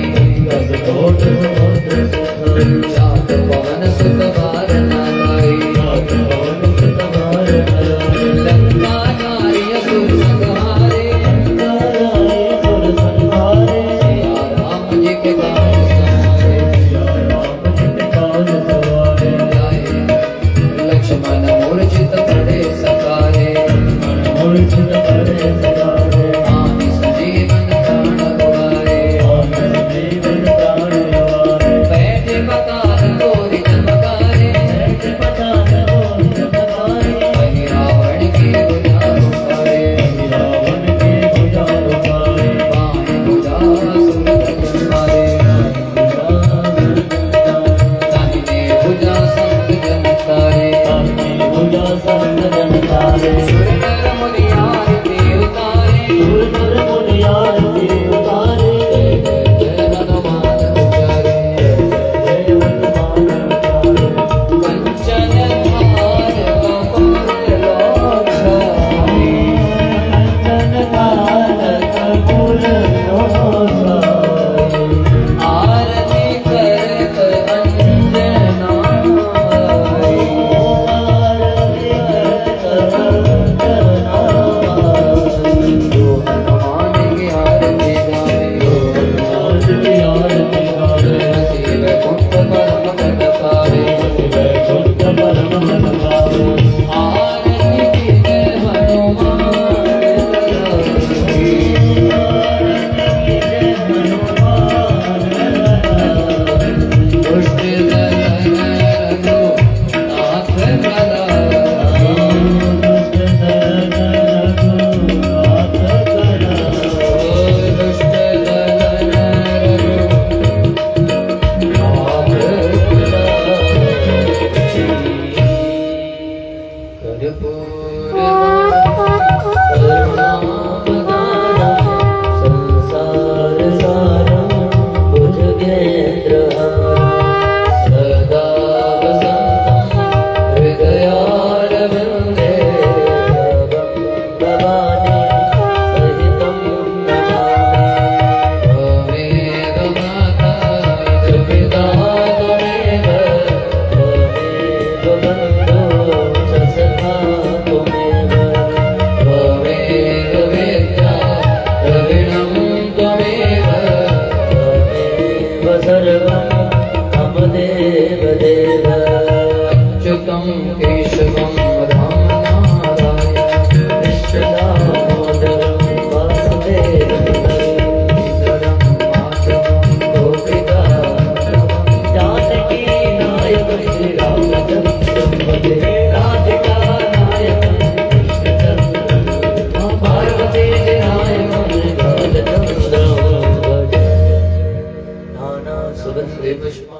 कसकोट समुद्र सिखाए। जात पवन सुत बार नागाए, जात पवन सुत बार नागाए। लंका नारी असुर संहारे, लंका लाए सुर संहारे। सिया राम जी के काज सवारे, सिया राम जी के काज सवारे। जाए लक्ष्मण मूर्छित पड़े सकारे, मन मूर्छित पड़े सकारे। आनि सजीवन प्राण उड़ाए, आनंद जीवन प्राण उड़ाए। बैठे पताल तोरि चमकारे, ऐसे पठान और चमकाए। वही रावण की भुजा उखाड़े, रावण के भुजा उखाड़े। बाएं भुजा सुर धनुष मारे, दाहिने भुजा संत जन तारे, दाहिनी भुजा संत जन तारे। सुर नर मुनि आरती उतारे, सुर नर मुनि आरती उतारे। जय जय हनुमान उचारे, जय हनुमान उतारे। कंचन थार कमल लोचन, कंचन थार कपूर लोचन। आरती करत अंजना आई, आरती करत अंजना आई। जो हनुमान की आरती गावे, हनुमान की आरती गावे। हंसी वैकुंठ परम पद पावे। वैकुंठ परम पद पावे। आरती की जय हनुमान लाल की। आरती की जय हनुमान हृदय पुष्प